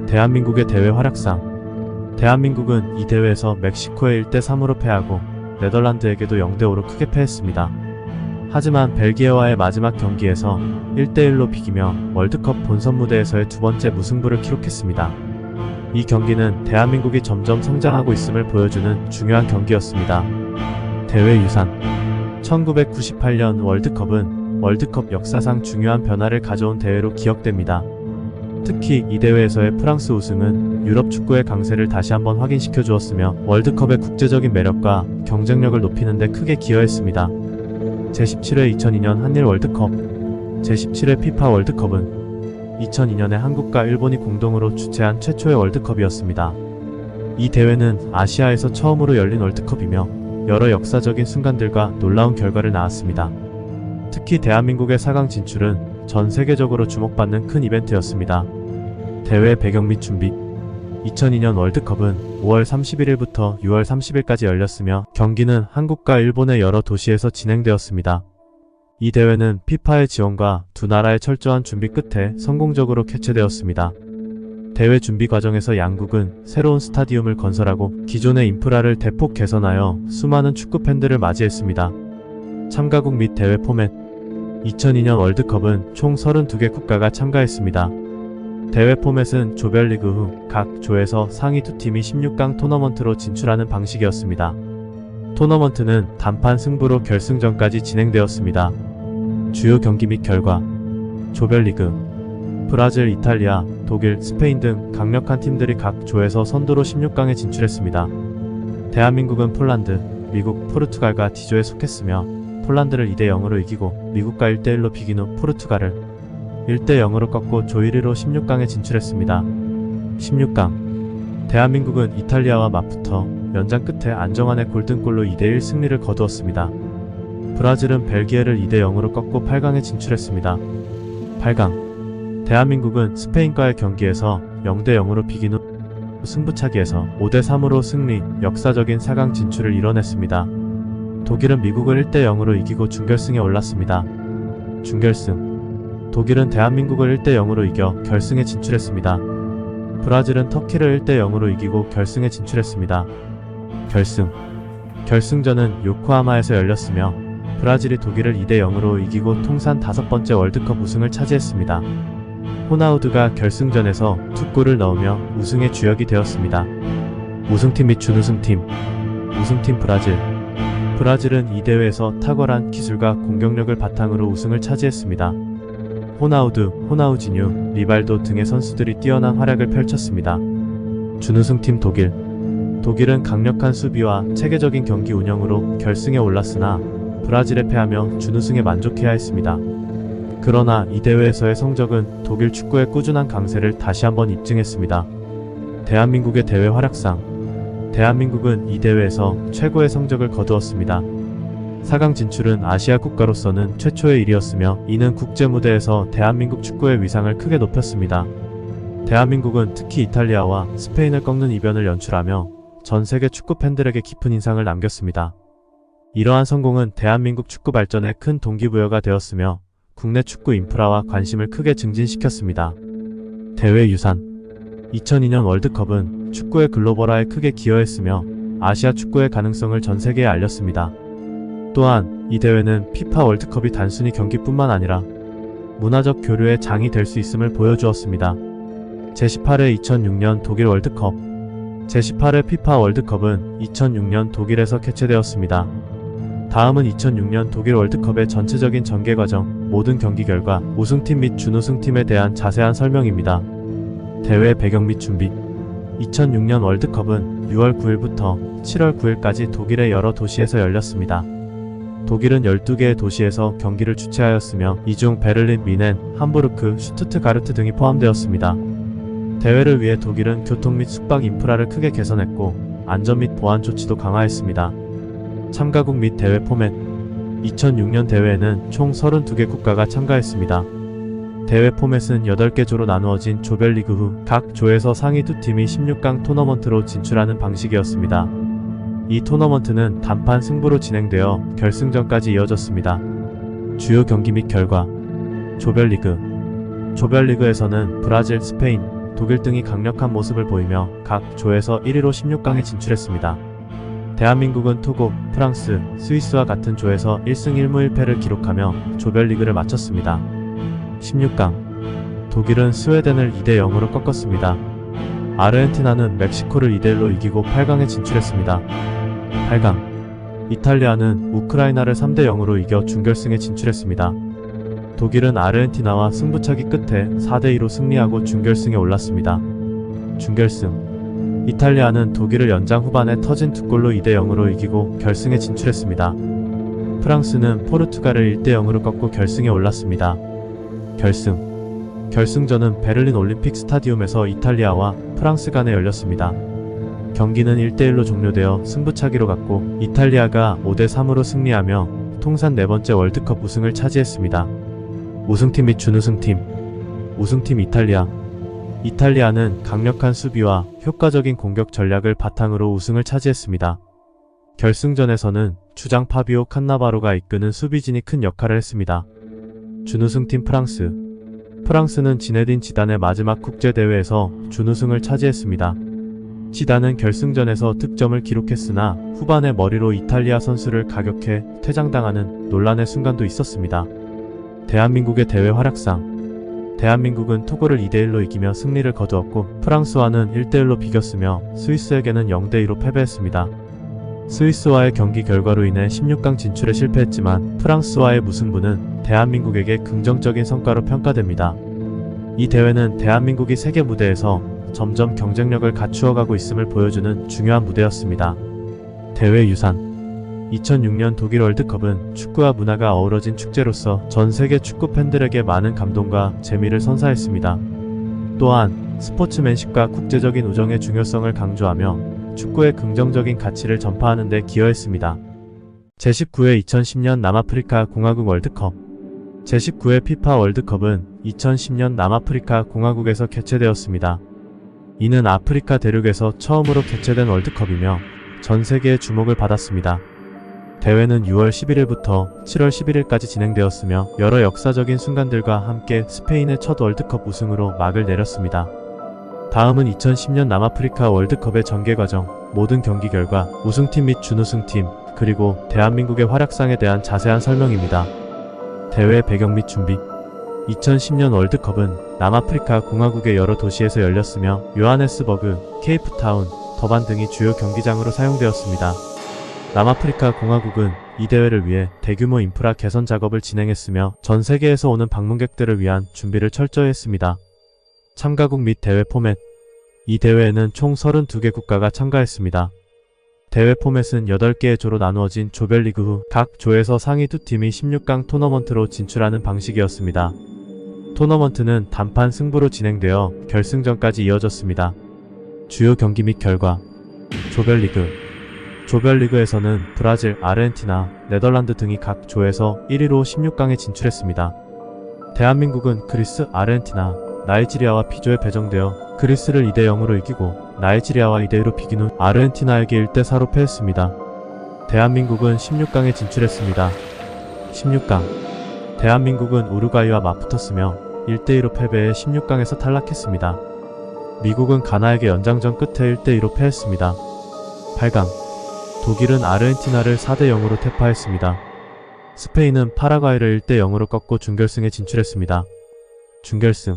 대한민국의 대회 활약상 대한민국은 이 대회에서 멕시코에 1대3으로 패하고 네덜란드에게도 0대5로 크게 패했습니다. 하지만 벨기에와의 마지막 경기에서 1대1로 비기며 월드컵 본선 무대에서의 두 번째 무승부를 기록했습니다. 이 경기는 대한민국이 점점 성장하고 있음을 보여주는 중요한 경기였습니다. 대회 유산 1998년 월드컵은 월드컵 역사상 중요한 변화를 가져온 대회로 기억됩니다. 특히 이 대회에서의 프랑스 우승은 유럽 축구의 강세를 다시 한번 확인시켜 주었으며 월드컵의 국제적인 매력과 경쟁력을 높이는 데 크게 기여했습니다. 제17회 2002년 한일 월드컵 제17회 FIFA 월드컵은 2002년에 한국과 일본이 공동으로 주최한 최초의 월드컵이었습니다. 이 대회는 아시아에서 처음으로 열린 월드컵이며 여러 역사적인 순간들과 놀라운 결과를 낳았습니다. 특히 대한민국의 4강 진출은 전 세계적으로 주목받는 큰 이벤트였습니다. 대회 배경 및 준비 2002년 월드컵은 5월 31일부터 6월 30일까지 열렸으며 경기는 한국과 일본의 여러 도시에서 진행되었습니다. 이 대회는 FIFA의 지원과 두 나라의 철저한 준비 끝에 성공적으로 개최되었습니다. 대회 준비 과정에서 양국은 새로운 스타디움을 건설하고 기존의 인프라를 대폭 개선하여 수많은 축구 팬들을 맞이했습니다. 참가국 및 대회 포맷 2002년 월드컵은 총 32개 국가가 참가했습니다. 대회 포맷은 조별리그 후 각 조에서 상위 2팀이 16강 토너먼트로 진출하는 방식이었습니다. 토너먼트는 단판 승부로 결승전까지 진행되었습니다. 주요 경기 및 결과 조별리그 브라질, 이탈리아, 독일, 스페인 등 강력한 팀들이 각 조에서 선두로 16강에 진출했습니다. 대한민국은 폴란드, 미국, 포르투갈과 D조에 속했으며 폴란드를 2대 0으로 이기고 미국과 1대 1로 비긴 후 포르투갈을 1대 0으로 꺾고 조 1위로 16강에 진출했습니다. 16강 대한민국은 이탈리아와 맞붙어 연장 끝에 안정환의 골든골로 2대 1 승리를 거두었습니다. 브라질은 벨기에를 2대 0으로 꺾고 8강에 진출했습니다. 8강 대한민국은 스페인과의 경기에서 0대 0으로 비긴 후 승부차기에서 5대 3으로 승리, 역사적인 4강 진출을 이뤄냈습니다. 독일은 미국을 1대 0으로 이기고 준결승에 올랐습니다. 준결승 독일은 대한민국을 1대 0으로 이겨 결승에 진출했습니다. 브라질은 터키를 1대 0으로 이기고 결승에 진출했습니다. 결승전은 요코하마에서 열렸으며 브라질이 독일을 2대 0으로 이기고 통산 5번째 월드컵 우승을 차지했습니다. 호나우두가 결승전에서 2골을 넣으며 우승의 주역이 되었습니다. 우승팀 및 준우승팀 우승팀 브라질은 이 대회에서 탁월한 기술과 공격력을 바탕으로 우승을 차지했습니다. 호나우지뉴, 리발도 등의 선수들이 뛰어난 활약을 펼쳤습니다. 준우승팀 독일은 강력한 수비와 체계적인 경기 운영으로 결승에 올랐으나 브라질에 패하며 준우승에 만족해야 했습니다. 그러나 이 대회에서의 성적은 독일 축구의 꾸준한 강세를 다시 한번 입증했습니다. 대한민국의 대회 활약상 대한민국은 이 대회에서 최고의 성적을 거두었습니다. 4강 진출은 아시아 국가로서는 최초의 일이었으며 이는 국제 무대에서 대한민국 축구의 위상을 크게 높였습니다. 대한민국은 특히 이탈리아와 스페인을 꺾는 이변을 연출하며 전 세계 축구 팬들에게 깊은 인상을 남겼습니다. 이러한 성공은 대한민국 축구 발전에 큰 동기부여가 되었으며 국내 축구 인프라와 관심을 크게 증진시켰습니다. 대회 유산 2002년 월드컵은 축구의 글로벌화에 크게 기여했으며 아시아 축구의 가능성을 전 세계에 알렸습니다. 또한 이 대회는 피파 월드컵이 단순히 경기뿐만 아니라 문화적 교류의 장이 될 수 있음을 보여주었습니다. 제18회 2006년 독일 월드컵 제18회 피파 월드컵은 2006년 독일에서 개최되었습니다. 다음은 2006년 독일 월드컵의 전체적인 전개 과정, 모든 경기 결과, 우승팀 및 준우승팀에 대한 자세한 설명입니다. 대회 배경 및 준비 2006년 월드컵은 6월 9일부터 7월 9일까지 독일의 여러 도시에서 열렸습니다. 독일은 12개의 도시에서 경기를 주최하였으며 이 중 베를린, 미넨, 함부르크, 슈투트가르트 등이 포함되었습니다. 대회를 위해 독일은 교통 및 숙박 인프라를 크게 개선했고 안전 및 보안 조치도 강화했습니다. 참가국 및 대회 포맷 2006년 대회에는 총 32개 국가가 참가했습니다. 대회 포맷은 8개 조로 나누어진 조별리그 후 각 조에서 상위 2팀이 16강 토너먼트로 진출하는 방식이었습니다. 이 토너먼트는 단판 승부로 진행되어 결승전까지 이어졌습니다. 주요 경기 및 결과 조별리그에서는 브라질, 스페인, 독일 등이 강력한 모습을 보이며 각 조에서 1위로 16강에 진출했습니다. 대한민국은 토고, 프랑스, 스위스와 같은 조에서 1승 1무 1패를 기록하며 조별리그를 마쳤습니다. 16강 독일은 스웨덴을 2대 0으로 꺾었습니다. 아르헨티나는 멕시코를 2대 1로 이기고 8강에 진출했습니다. 8강 이탈리아는 우크라이나를 3대 0으로 이겨 준결승에 진출했습니다. 독일은 아르헨티나와 승부차기 끝에 4대 2로 승리하고 준결승에 올랐습니다. 준결승 이탈리아는 독일을 연장 후반에 터진 2골로 2대 0으로 이기고 결승에 진출했습니다. 프랑스는 포르투갈을 1대 0으로 꺾고 결승에 올랐습니다. 결승전은 베를린 올림픽 스타디움에서 이탈리아와 프랑스 간에 열렸습니다. 경기는 1대 1로 종료되어 승부차기로 갔고 이탈리아가 5대 3으로 승리하며 통산 4번째 월드컵 우승을 차지했습니다. 우승팀 및 준우승팀 우승팀 이탈리아는 강력한 수비와 효과적인 공격 전략을 바탕으로 우승을 차지했습니다. 결승전에서는 주장 파비오 칸나바로가 이끄는 수비진이 큰 역할을 했습니다. 준우승팀 프랑스는 지네딘 지단의 마지막 국제대회에서 준우승을 차지했습니다. 지단은 결승전에서 득점을 기록했으나 후반에 머리로 이탈리아 선수를 가격해 퇴장당하는 논란의 순간도 있었습니다. 대한민국의 대회 활약상 대한민국은 토고를 2대 1로 이기며 승리를 거두었고 프랑스와는 1대 1로 비겼으며 스위스에게는 0대 2로 패배했습니다. 스위스와의 경기 결과로 인해 16강 진출에 실패했지만 프랑스와의 무승부는 대한민국에게 긍정적인 성과로 평가됩니다. 이 대회는 대한민국이 세계 무대에서 점점 경쟁력을 갖추어가고 있음을 보여주는 중요한 무대였습니다. 대회 유산 2006년 독일 월드컵은 축구와 문화가 어우러진 축제로서 전 세계 축구 팬들에게 많은 감동과 재미를 선사했습니다. 또한 스포츠맨십과 국제적인 우정의 중요성을 강조하며 축구의 긍정적인 가치를 전파하는 데 기여했습니다. 제19회 2010년 남아프리카 공화국 월드컵. 제19회 피파 월드컵은 2010년 남아프리카 공화국에서 개최되었습니다. 이는 아프리카 대륙에서 처음으로 개최된 월드컵이며 전 세계의 주목을 받았습니다. 대회는 6월 11일부터 7월 11일까지 진행되었으며 여러 역사적인 순간들과 함께 스페인의 첫 월드컵 우승으로 막을 내렸습니다. 다음은 2010년 남아프리카 월드컵의 전개 과정, 모든 경기 결과, 우승팀 및 준우승팀, 그리고 대한민국의 활약상에 대한 자세한 설명입니다. 대회 배경 및 준비. 2010년 월드컵은 남아프리카 공화국의 여러 도시에서 열렸으며 요하네스버그, 케이프타운, 더반 등이 주요 경기장으로 사용되었습니다. 남아프리카 공화국은 이 대회를 위해 대규모 인프라 개선 작업을 진행했으며 전 세계에서 오는 방문객들을 위한 준비를 철저히 했습니다. 참가국 및 대회 포맷. 이 대회에는 총 32개 국가가 참가했습니다. 대회 포맷은 8개의 조로 나누어진 조별리그 후 각 조에서 상위 2팀이 16강 토너먼트로 진출하는 방식이었습니다. 토너먼트는 단판 승부로 진행되어 결승전까지 이어졌습니다. 주요 경기 및 결과. 조별리그. 조별리그에서는 브라질, 아르헨티나, 네덜란드 등이 각 조에서 1위로 16강에 진출했습니다. 대한민국은 그리스, 아르헨티나, 나이지리아와 B조에 배정되어 그리스를 2대0으로 이기고 나이지리아와 2대2로 비긴 후 아르헨티나에게 1대4로 패했습니다. 대한민국은 16강에 진출했습니다. 16강. 대한민국은 우루과이와 맞붙었으며 1대2로 패배해 16강에서 탈락했습니다. 미국은 가나에게 연장전 끝에 1대2로 패했습니다. 8강. 독일은 아르헨티나를 4대0으로 태파했습니다. 스페인은 파라과이를 1대0으로 꺾고 준결승에 진출했습니다. 준결승.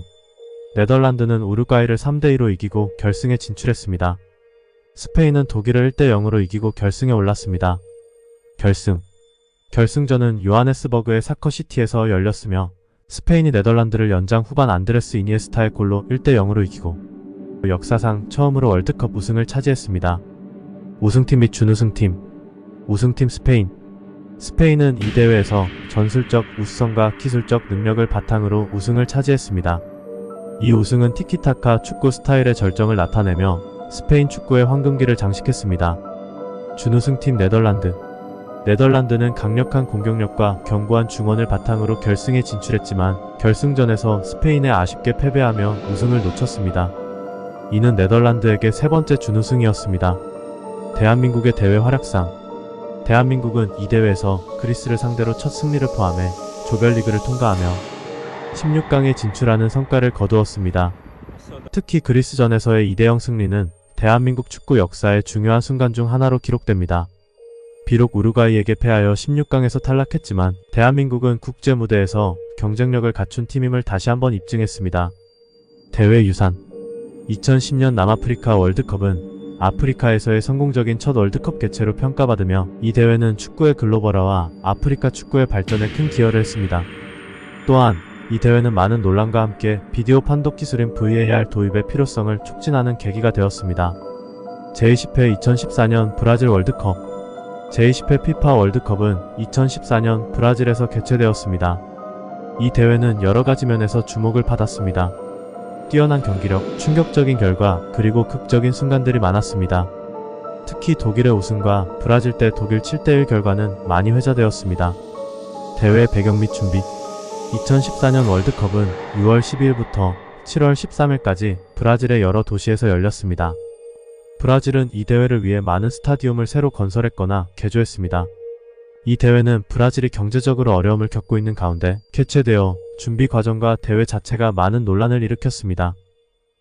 네덜란드는 우루과이를 3대2로 이기고 결승에 진출했습니다. 스페인은 독일을 1대0으로 이기고 결승에 올랐습니다. 결승. 결승전은 요하네스버그의 사커시티에서 열렸으며 스페인이 네덜란드를 연장 후반 안드레스 이니에스타의 골로 1대0으로 이기고 역사상 처음으로 월드컵 우승을 차지했습니다. 우승팀 및 준우승팀. 우승팀 스페인. 스페인은 이 대회에서 전술적 우수성과 기술적 능력을 바탕으로 우승을 차지했습니다. 이 우승은 티키타카 축구 스타일의 절정을 나타내며 스페인 축구의 황금기를 장식했습니다. 준우승팀 네덜란드. 네덜란드는 강력한 공격력과 견고한 중원을 바탕으로 결승에 진출했지만 결승전에서 스페인에 아쉽게 패배하며 우승을 놓쳤습니다. 이는 네덜란드에게 세 번째 준우승이었습니다. 대한민국의 대회 활약상. 대한민국은 이 대회에서 그리스를 상대로 첫 승리를 포함해 조별리그를 통과하며 16강에 진출하는 성과를 거두었습니다. 특히 그리스전에서의 2대0 승리는 대한민국 축구 역사의 중요한 순간 중 하나로 기록됩니다. 비록 우루과이에게 패하여 16강에서 탈락했지만 대한민국은 국제 무대에서 경쟁력을 갖춘 팀임을 다시 한번 입증했습니다. 대회 유산. 2010년 남아프리카 월드컵은 아프리카에서의 성공적인 첫 월드컵 개최로 평가받으며 이 대회는 축구의 글로벌화와 아프리카 축구의 발전에 큰 기여를 했습니다. 또한 이 대회는 많은 논란과 함께 비디오 판독 기술인 VAR 도입의 필요성을 촉진하는 계기가 되었습니다. 제20회 2014년 브라질 월드컵. 제20회 피파 월드컵은 2014년 브라질에서 개최되었습니다. 이 대회는 여러가지 면에서 주목을 받았습니다. 뛰어난 경기력, 충격적인 결과, 그리고 극적인 순간들이 많았습니다. 특히 독일의 우승과 브라질 대 독일 7대1 결과는 많이 회자되었습니다. 대회 배경 및 준비. 2014년 월드컵은 6월 12일부터 7월 13일까지 브라질의 여러 도시에서 열렸습니다. 브라질은 이 대회를 위해 많은 스타디움을 새로 건설했거나 개조했습니다. 이 대회는 브라질이 경제적으로 어려움을 겪고 있는 가운데 개최되어 준비 과정과 대회 자체가 많은 논란을 일으켰습니다.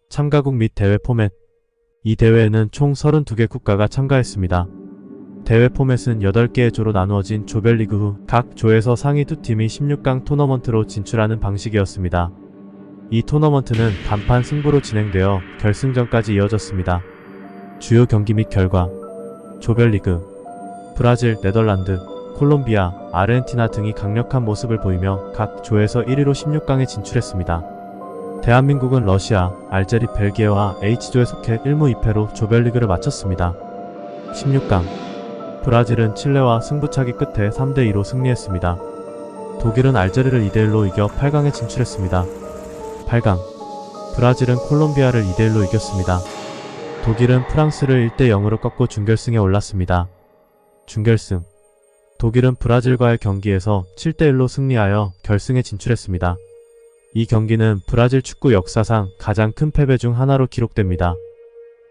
참가국 및 대회 포맷. 이 대회에는 총 32개 국가가 참가했습니다. 대회 포맷은 8개의 조로 나누어진 조별리그 후 각 조에서 상위 2팀이 16강 토너먼트로 진출하는 방식이었습니다. 이 토너먼트는 단판 승부로 진행되어 결승전까지 이어졌습니다. 주요 경기 및 결과. 조별리그. 브라질, 네덜란드, 콜롬비아, 아르헨티나 등이 강력한 모습을 보이며 각 조에서 1위로 16강에 진출했습니다. 대한민국은 러시아, 알제리, 벨기에와 H조에 속해 1무 2패로 조별리그를 마쳤습니다. 16강. 브라질은 칠레와 승부차기 끝에 3대2로 승리했습니다. 독일은 알제리를 2대1로 이겨 8강에 진출했습니다. 8강. 브라질은 콜롬비아를 2대1로 이겼습니다. 독일은 프랑스를 1대0으로 꺾고 준결승에 올랐습니다. 준결승. 독일은 브라질과의 경기에서 7대1로 승리하여 결승에 진출했습니다. 이 경기는 브라질 축구 역사상 가장 큰 패배 중 하나로 기록됩니다.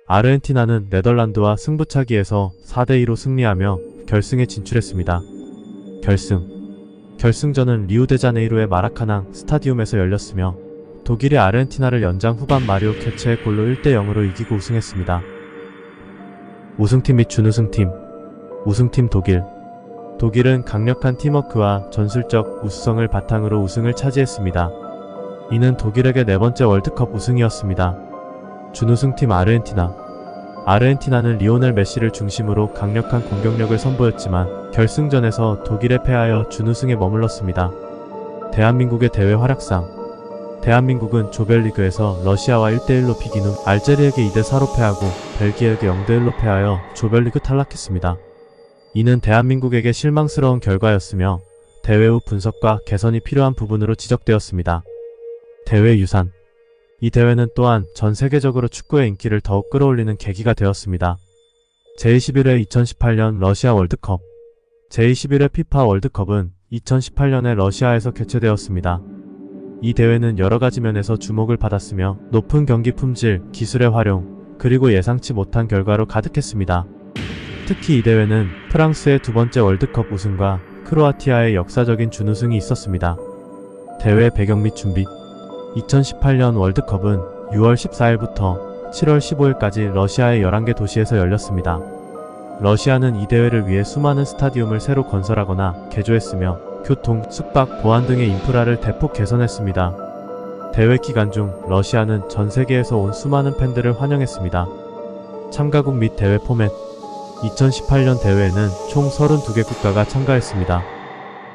아르헨티나는 네덜란드와 승부차기에서 4대2로 승리하며 결승에 진출했습니다. 결승전은 리우데자네이루의 마라카낭 스타디움에서 열렸으며 독일이 아르헨티나를 연장 후반 마리오 캐체의 골로 1대0으로 이기고 우승했습니다. 우승팀 및 준우승팀. 우승팀 독일. 독일은 강력한 팀워크와 전술적 우수성을 바탕으로 우승을 차지했습니다. 이는 독일에게 4번째 월드컵 우승이었습니다. 준우승팀 아르헨티나. 아르헨티나는 리오넬 메시를 중심으로 강력한 공격력을 선보였지만 결승전에서 독일에 패하여 준우승에 머물렀습니다. 대한민국의 대회 활약상. 대한민국은 조별리그에서 러시아와 1대1로 비긴 후 알제리에게 2대4로 패하고 벨기에에게 0대1로 패하여 조별리그 탈락했습니다. 이는 대한민국에게 실망스러운 결과였으며 대회 후 분석과 개선이 필요한 부분으로 지적되었습니다. 대회 유산. 이 대회는 또한 전 세계적으로 축구의 인기를 더욱 끌어올리는 계기가 되었습니다. 제21회 2018년 러시아 월드컵. 제21회 피파 월드컵은 2018년에 러시아에서 개최되었습니다. 이 대회는 여러가지 면에서 주목을 받았으며 높은 경기 품질, 기술의 활용, 그리고 예상치 못한 결과로 가득했습니다. 특히 이 대회는 프랑스의 2번째 월드컵 우승과 크로아티아의 역사적인 준우승이 있었습니다. 대회 배경 및 준비. 2018년 월드컵은 6월 14일부터 7월 15일까지 러시아의 11개 도시에서 열렸습니다. 러시아는 이 대회를 위해 수많은 스타디움을 새로 건설하거나 개조했으며 교통, 숙박, 보안 등의 인프라를 대폭 개선했습니다. 대회 기간 중 러시아는 전 세계에서 온 수많은 팬들을 환영했습니다. 참가국 및 대회 포맷. 2018년 대회에는 총 32개 국가가 참가했습니다.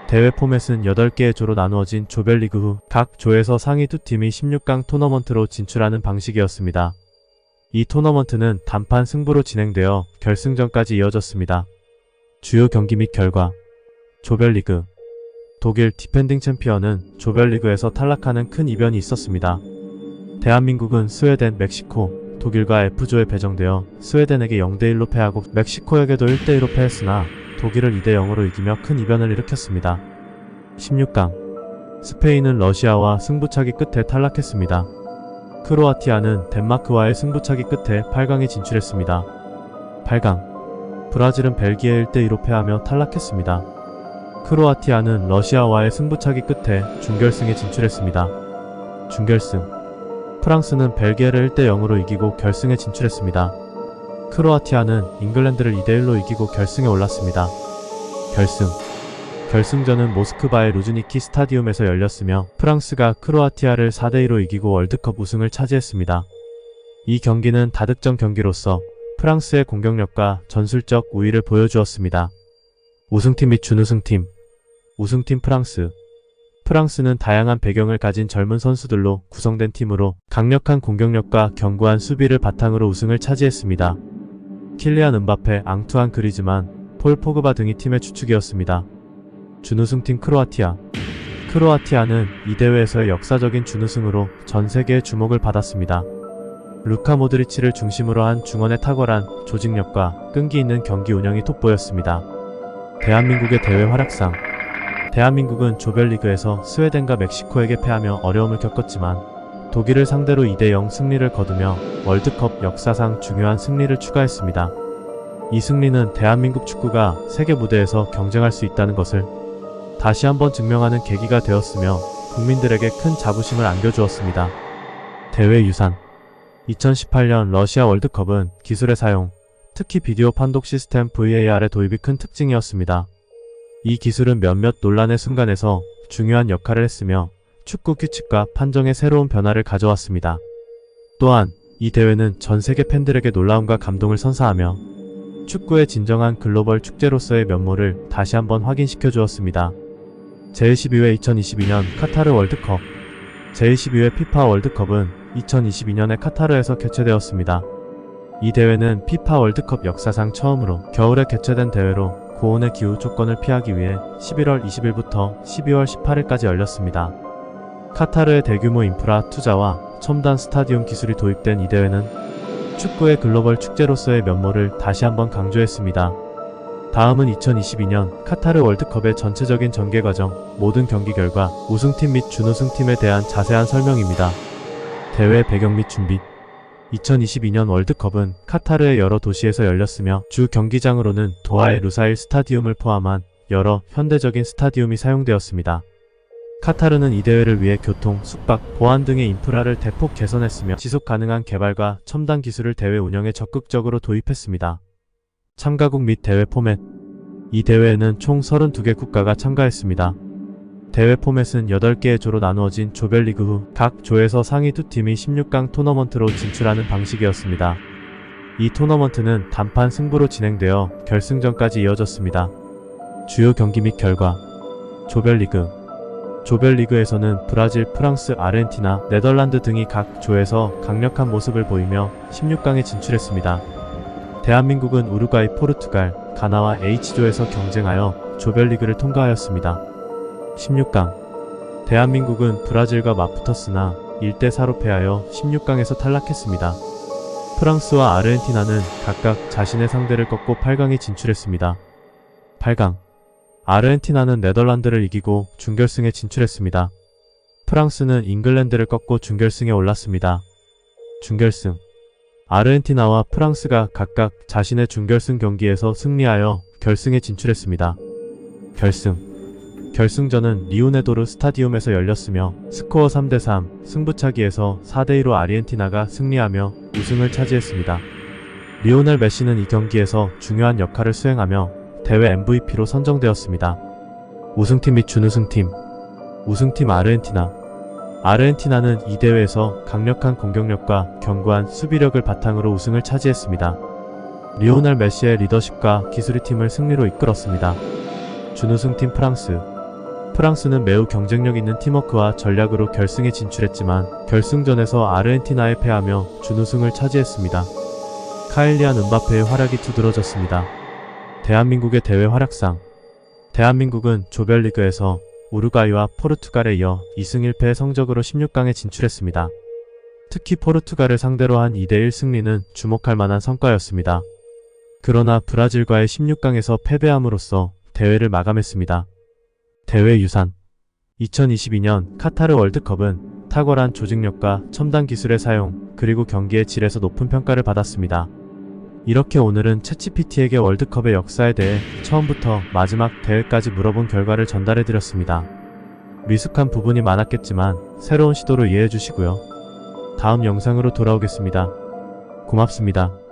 대회 포맷은 8개의 조로 나누어진 조별리그 후 각 조에서 상위 2팀이 16강 토너먼트로 진출하는 방식이었습니다. 이 토너먼트는 단판 승부로 진행되어 결승전까지 이어졌습니다. 주요 경기 및 결과. 조별리그. 독일 디펜딩 챔피언은 조별리그에서 탈락하는 큰 이변이 있었습니다. 대한민국은 스웨덴, 멕시코, 독일과 F조에 배정되어 스웨덴에게 0대1로 패하고 멕시코에게도 1대1로 패했으나 독일을 2대0으로 이기며 큰 이변을 일으켰습니다. 16강. 스페인은 러시아와 승부차기 끝에 탈락했습니다. 크로아티아는 덴마크와의 승부차기 끝에 8강에 진출했습니다. 8강. 브라질은 벨기에 1대2로 패하며 탈락했습니다. 크로아티아는 러시아와의 승부차기 끝에 준결승에 진출했습니다. 준결승. 프랑스는 벨기에를 1대0으로 이기고 결승에 진출했습니다. 크로아티아는 잉글랜드를 2대1로 이기고 결승에 올랐습니다. 결승전은 모스크바의 루즈니키 스타디움에서 열렸으며 프랑스가 크로아티아를 4대2로 이기고 월드컵 우승을 차지했습니다. 이 경기는 다득점 경기로서 프랑스의 공격력과 전술적 우위를 보여주었습니다. 우승팀 및 준우승팀. 우승팀 프랑스. 프랑스는 다양한 배경을 가진 젊은 선수들로 구성된 팀으로 강력한 공격력과 견고한 수비를 바탕으로 우승을 차지했습니다. 킬리안 은바페, 앙투안 그리즈만, 폴 포그바 등이 팀의 주축이었습니다. 준우승팀 크로아티아. 크로아티아는 이 대회에서의 역사적인 준우승으로 전 세계의 주목을 받았습니다. 루카 모드리치를 중심으로 한 중원의 탁월한 조직력과 끈기 있는 경기 운영이 돋보였습니다. 대한민국의 대회 활약상. 대한민국은 조별리그에서 스웨덴과 멕시코에게 패하며 어려움을 겪었지만 독일을 상대로 2대0 승리를 거두며 월드컵 역사상 중요한 승리를 추가했습니다. 이 승리는 대한민국 축구가 세계 무대에서 경쟁할 수 있다는 것을 다시 한번 증명하는 계기가 되었으며 국민들에게 큰 자부심을 안겨주었습니다. 대회 유산. 2018년 러시아 월드컵은 기술의 사용, 특히 비디오 판독 시스템 VAR의 도입이 큰 특징이었습니다. 이 기술은 몇몇 논란의 순간에서 중요한 역할을 했으며 축구 규칙과 판정의 새로운 변화를 가져왔습니다. 또한 이 대회는 전 세계 팬들에게 놀라움과 감동을 선사하며 축구의 진정한 글로벌 축제로서의 면모를 다시 한번 확인시켜 주었습니다. 제12회 2022년 카타르 월드컵. 제22회 피파 월드컵은 2022년에 카타르에서 개최되었습니다. 이 대회는 피파 월드컵 역사상 처음으로 겨울에 개최된 대회로 고온의 기후 조건을 피하기 위해 11월 20일부터 12월 18일까지 열렸습니다. 카타르의 대규모 인프라 투자와 첨단 스타디움 기술이 도입된 이 대회는 축구의 글로벌 축제로서의 면모를 다시 한번 강조했습니다. 다음은 2022년 카타르 월드컵의 전체적인 전개 과정, 모든 경기 결과, 우승팀 및 준우승팀에 대한 자세한 설명입니다. 대회 배경 및 준비. 2022년 월드컵은 카타르의 여러 도시에서 열렸으며 주 경기장으로는 도하의 루사일 스타디움을 포함한 여러 현대적인 스타디움이 사용되었습니다. 카타르는 이 대회를 위해 교통, 숙박, 보안 등의 인프라를 대폭 개선했으며 지속 가능한 개발과 첨단 기술을 대회 운영에 적극적으로 도입했습니다. 참가국 및 대회 포맷. 이 대회에는 총 32개 국가가 참가했습니다. 대회 포맷은 8개의 조로 나누어진 조별리그 후 각 조에서 상위 2팀이 16강 토너먼트로 진출하는 방식이었습니다. 이 토너먼트는 단판 승부로 진행되어 결승전까지 이어졌습니다. 주요 경기 및 결과. 조별리그. 조별리그에서는 브라질, 프랑스, 아르헨티나, 네덜란드 등이 각 조에서 강력한 모습을 보이며 16강에 진출했습니다. 대한민국은 우루과이, 포르투갈, 가나와 H조에서 경쟁하여 조별리그를 통과하였습니다. 16강. 대한민국은 브라질과 맞붙었으나 1대4로 패하여 16강에서 탈락했습니다. 프랑스와 아르헨티나는 각각 자신의 상대를 꺾고 8강에 진출했습니다. 8강. 아르헨티나는 네덜란드를 이기고 준결승에 진출했습니다. 프랑스는 잉글랜드를 꺾고 준결승에 올랐습니다. 준결승. 아르헨티나와 프랑스가 각각 자신의 준결승 경기에서 승리하여 결승에 진출했습니다. 결승. 결승전은 리오네도르 스타디움에서 열렸으며 스코어 3대3 승부차기에서 4대2로 아르헨티나가 승리하며 우승을 차지했습니다. 리오넬 메시는 이 경기에서 중요한 역할을 수행하며 대회 MVP로 선정되었습니다. 우승팀 및 준우승팀. 우승팀 아르헨티나. 아르헨티나는 이 대회에서 강력한 공격력과 견고한 수비력을 바탕으로 우승을 차지했습니다. 리오넬 메시의 리더십과 기술이 팀을 승리로 이끌었습니다. 준우승팀 프랑스. 프랑스는 매우 경쟁력 있는 팀워크와 전략으로 결승에 진출했지만 결승전에서 아르헨티나에 패하며 준우승을 차지했습니다. 카일리안 은바페의 활약이 두드러졌습니다. 대한민국의 대회 활약상. 대한민국은 조별리그에서 우루과이와 포르투갈에 이어 2승 1패의 성적으로 16강에 진출했습니다. 특히 포르투갈을 상대로 한 2대1 승리는 주목할 만한 성과였습니다. 그러나 브라질과의 16강에서 패배함으로써 대회를 마감했습니다. 대회 유산. 2022년 카타르 월드컵은 탁월한 조직력과 첨단 기술의 사용, 그리고 경기의 질에서 높은 평가를 받았습니다. 이렇게 오늘은 챗GPT에게 월드컵의 역사에 대해 처음부터 마지막 대회까지 물어본 결과를 전달해드렸습니다. 미숙한 부분이 많았겠지만 새로운 시도로 이해해주시고요. 다음 영상으로 돌아오겠습니다. 고맙습니다.